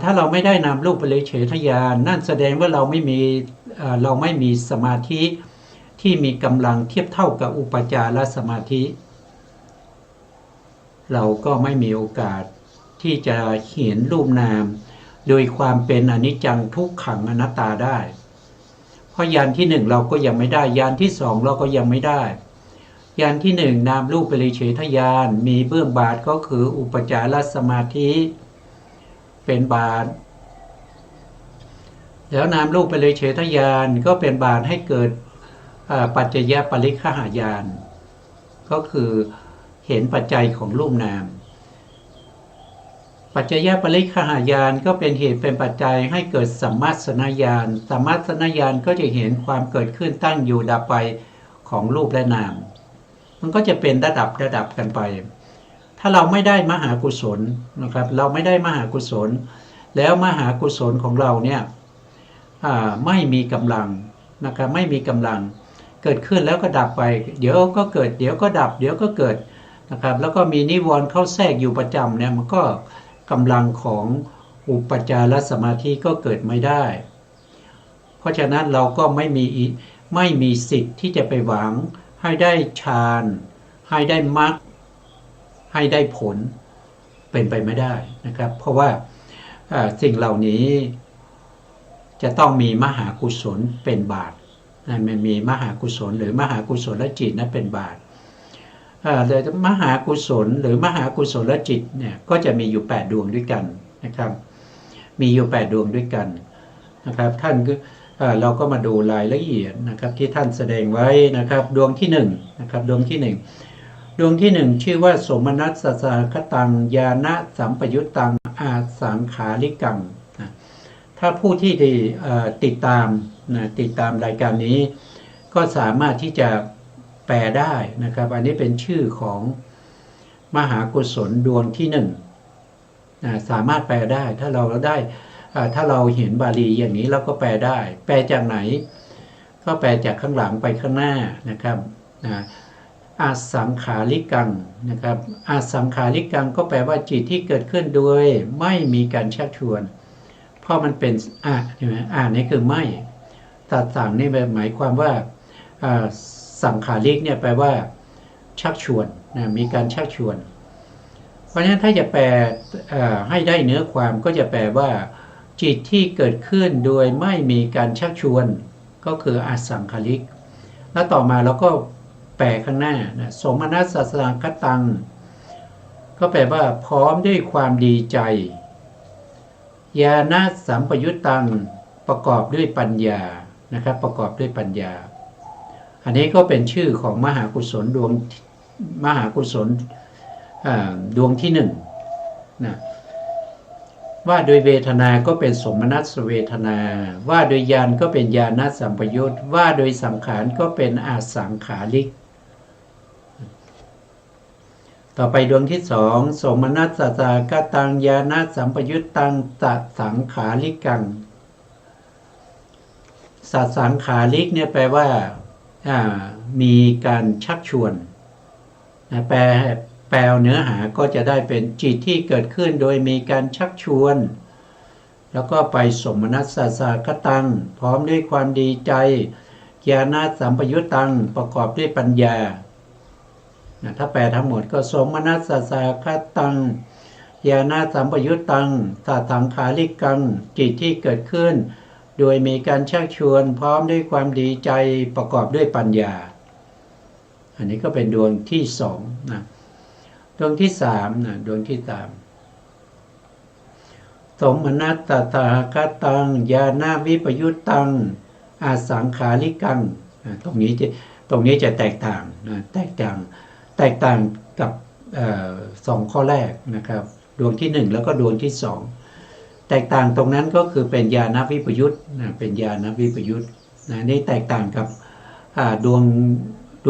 ถ้าเราไม่ได้นามรูปปริเฉทญาณนั่นแสดงว่าเราไม่มีสมาธิที่มีกำลังเทียบเท่ากับอุปจารสมาธิเราก็ไม่มีโอกาสที่จะเห็นรูปนามโดยความเป็นอนิจจังทุกขังอนัตตาได้เพราะญาณที่หนึ่งเราก็ยังไม่ได้ญาณที่สองเราก็ยังไม่ได้ญาณที่หนึ่งนามรูปปริเฉทญาณมีเบื้องบาทก็คืออุปจารสมาธิเป็นบาทแล้วนามรูปปริเฉทญาณก็เป็นบาทให้เกิดปัจจยปริฆหายานก็คือเห็นปัจจัยของรูปนามปัจจยปริฆหายานก็เป็นเหตุเป็นปัจจัยให้เกิดสัมมาสนญาณสัมมาสนญาณก็จะเห็นความเกิดขึ้นตั้งอยู่ดับไปของรูปและนามมันก็จะเป็นระดับกันไปถ้าเราไม่ได้มหากุศลนะครับเราไม่ได้มหากุศลแล้วมหากุศลของเราเนี่ยไม่มีกำลังนะครับไม่มีกำลังเกิดขึ้นแล้วก็ดับไปเดี๋ยวก็เกิดเดี๋ยวก็ดับเดี๋ยวก็เกิดนะครับแล้วก็มีนิวรณ์เข้าแทรกอยู่ประจำเนี่ยมันก็กำลังของอุปจารสมาธิก็เกิดไม่ได้เพราะฉะนั้นเราก็ไม่มีสิทธิ์ที่จะไปหวังให้ได้ฌานให้ได้มรรคให้ได้ผลเป็นไปไม่ได้นะครับเพราะว่าสิ่งเหล่านี้จะต้องมีมหากุศลเป็นบาทมันมีมหากุศลหรือมหากุศลจิตนั้นเป็นบาทเลยมหากุศลหรือมหากุศลจิตเนี่ยก็จะมีอยู่8ดวงด้วยกันนะครับมีอยู่8ดวงด้วยกันนะครับท่านก็เราก็มาดูรายละเอียดนะครับที่ท่านแสดงไว้นะครับดวงที่1นะครับดวงที่1ชื่อว่าสมนัสสะคตังญาณสัมปยุตตังอาสังขาริกังถ้าผู้ที่ติดตามรายการนี้ก็สามารถที่จะแปลได้นะครับอันนี้เป็นชื่อของมหากุศลดวงที่1สามารถแปลได้ถ้าเราเห็นบาลีอย่างนี้เราก็แปลได้แปลจากไหนก็แปลจากข้างหลังไปข้างหน้านะครับอาสังขาริกังนะครับอาสังขาริกังก็แปลว่าจิตที่เกิดขึ้นโดยไม่มีการชักชวนเพราะมันเป็นใช่ไหมนี่คือไม่ตัดสั่งนี่หมายความว่าสังขาริกเนี่ยแปลว่าชักชวนมีการชักชวนเพราะฉะนั้นถ้าจะแปลให้ได้เนื้อความก็จะแปลว่าจิตที่เกิดขึ้นโดยไม่มีการชักชวนก็คืออสังขาริกแล้วต่อมาเราก็แปลข้างหน้าสมนัสสะคตังก็แปลว่าพร้อมด้วยความดีใจญาณสัมปยุตตังประกอบด้วยปัญญานะครับประกอบด้วยปัญญาอันนี้ก็เป็นชื่อของมหากุศลดวงที่1นะว่าโดยเวทนาก็เป็นสมนัสเวทนาว่าโดยญาณก็เป็นญาณสัมปยุตว่าโดยสังขารก็เป็นอาสังขาริกต่อไปดวงที่2สมนัสสะคตังญาณสัมปยุตตังสัสังขาริกังสัสังขาริกเนี่ยแปลว่ามีการชักชวนแปลเนื้อหาก็จะได้เป็นจิตที่เกิดขึ้นโดยมีการชักชวนแล้วก็ไปสมนัสสะคตังพร้อมด้วยความดีใจญาณสัมปยุตตังประกอบด้วยปัญญาถ้าแปลทั้งหมดก็สมนัสสะคตังญาณสัมปยุตตังสัสังขาริกังจิตที่เกิดขึ้นโดยมีการชักชวนพร้อมด้วยความดีใจประกอบด้วยปัญญาอันนี้ก็เป็นดวงที่2นะดวงที่3นะดวงที่3สมนัสสะคตังญาณวิปยุตตังอาสังขาริกังตรงนี้จะแตกต่างนะแตกต่างกับ2ข้อแรกนะครับดวงที่1แล้วก็ดวงที่2แตกต่างตรงนั้นก็คือเป็นญาณวิปยุตเป็นญาณวิปยุตนี่แตกต่างกับด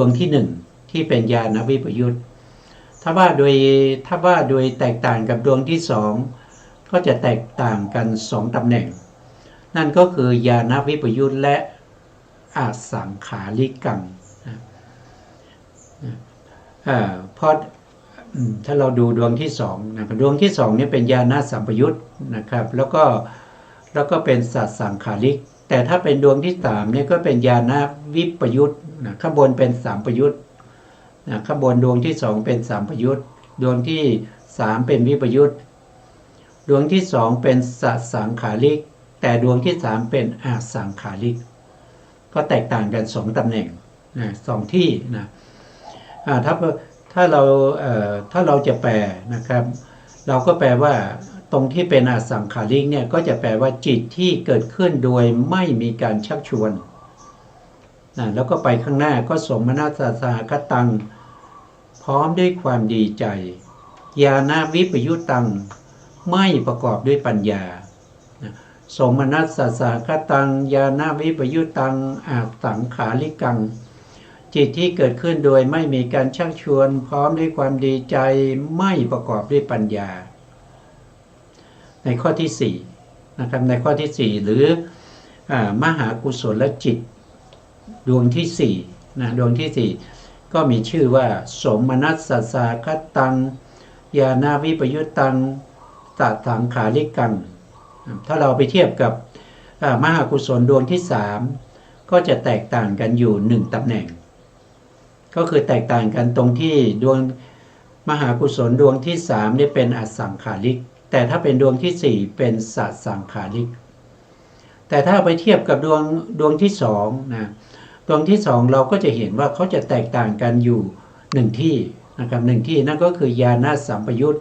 วงที่1ที่เป็นญาณวิปยุตถ้าว่าโดยแตกต่างกับดวงที่2 ก็จะแตกต่างกัน2ตำแหน่งนั่นก็คือญาณวิปยุตและอสังขาริกังเพราะถ้าเราดูดวงที่2นะครับดวงที่2นี่เป็นญาณสัมปยุตนะครับแล้วก็เป็นสัตสังขาริกแต่ถ้าเป็นดวงที่3นี่ก็เป็นญาณวิปยุตนะข้างบนเป็นสัมปยุตนะข้างบนดวงที่2เป็นสัมปยุตดวงที่3เป็นวิปยุตดวงที่2เป็นสัตสังขาริกแต่ดวงที่3เป็นอสังขาริกก็แตกต่างกัน2ตำแหน่งนะ2ที่นะถ้าเราจะแปลนะครับเราก็แปลว่าตรงที่เป็นอสังขาริกเนี่ยก็จะแปลว่าจิตที่เกิดขึ้นโดยไม่มีการชักชวนนะแล้วก็ไปข้างหน้าก็สมนัสสาคตังพร้อมด้วยความดีใจญาณวิปยุตตังไม่ประกอบด้วยปัญญาสมนัสสาคตังญาณวิปยุตตังอสังขาริกังจิตที่เกิดขึ้นโดยไม่มีการชักชวนพร้อมด้วยความดีใจไม่ประกอบด้วยปัญญาในข้อที่4นะครับในข้อที่4หรือมหากุศลจิตดวงที่4นะดวงที่4ก็มีชื่อว่าสมนัสสาคตังญาณวิปยุตตังตสังขาริกังถ้าเราไปเทียบกับมหากุศลดวงที่3ก็จะแตกต่างกันอยู่1ตำแหน่งก็คือแตกต่างกันตรงที่ดวงมหากุศลดวงที่3นี่เป็นอสังขาริกแต่ถ้าเป็นดวงที่4เป็นสัตสังขาริกแต่ถ้าไปเทียบกับดวงที่2นะดวงที่2เราก็จะเห็นว่าเขาจะแตกต่างกันอยู่1ที่นะครับ1ที่นั่นก็คือญาณสัมปยุต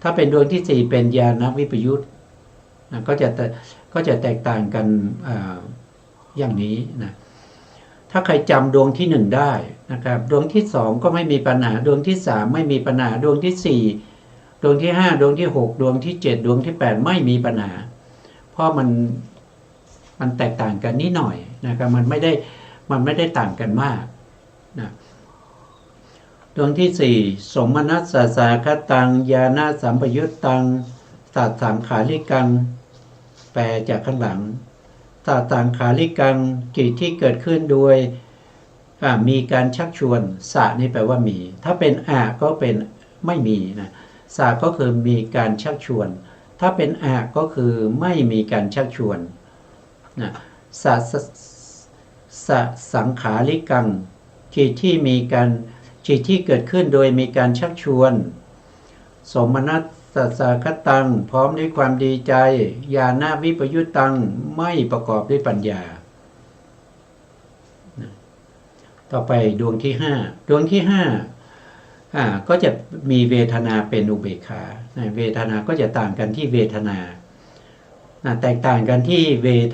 ถ้าเป็นดวงที่4เป็นญาณวิปยุตนะก็จะแตกต่างกันอย่างนี้นะถ้าใครจำดวงที่1ได้นะครับดวงที่2ก็ไม่มีปัญหาดวงที่3ไม่มีปัญหาดวงที่4ดวงที่5ดวงที่6ดวงที่7ดวงที่8ไม่มีปัญหาเพราะมันแตกต่างกันนิดหน่อยนะครับมันไม่ได้ต่างกันมากนะดวงที่4สมนัสสาคตังญาณสัมปยุตตังสัตสังขาริกังแปลจากข้างหลังสัตสังขาริกังจิตที่เกิดขึ้นโดยมีการชักชวนสะนี่แปลว่ามีถ้าเป็นก็เป็นไม่มีนะสะก็คือมีการชักชวนถ้าเป็นก็คือไม่มีการชักชวนนะสังขาริกังจิตที่เกิดขึ้นโดยมีการชักชวนสมนัสสาคตังพร้อมด้วยความดีใจญาณวิปยุตตังไม่ประกอบด้วยปัญญาต่อไปดวงที่5ดวงที่5ก็จะมีเวทนาเป็นอุเบกขาเวทนาก็จะต่างกันที่เวทนาแตกต่างกันที่เวทนา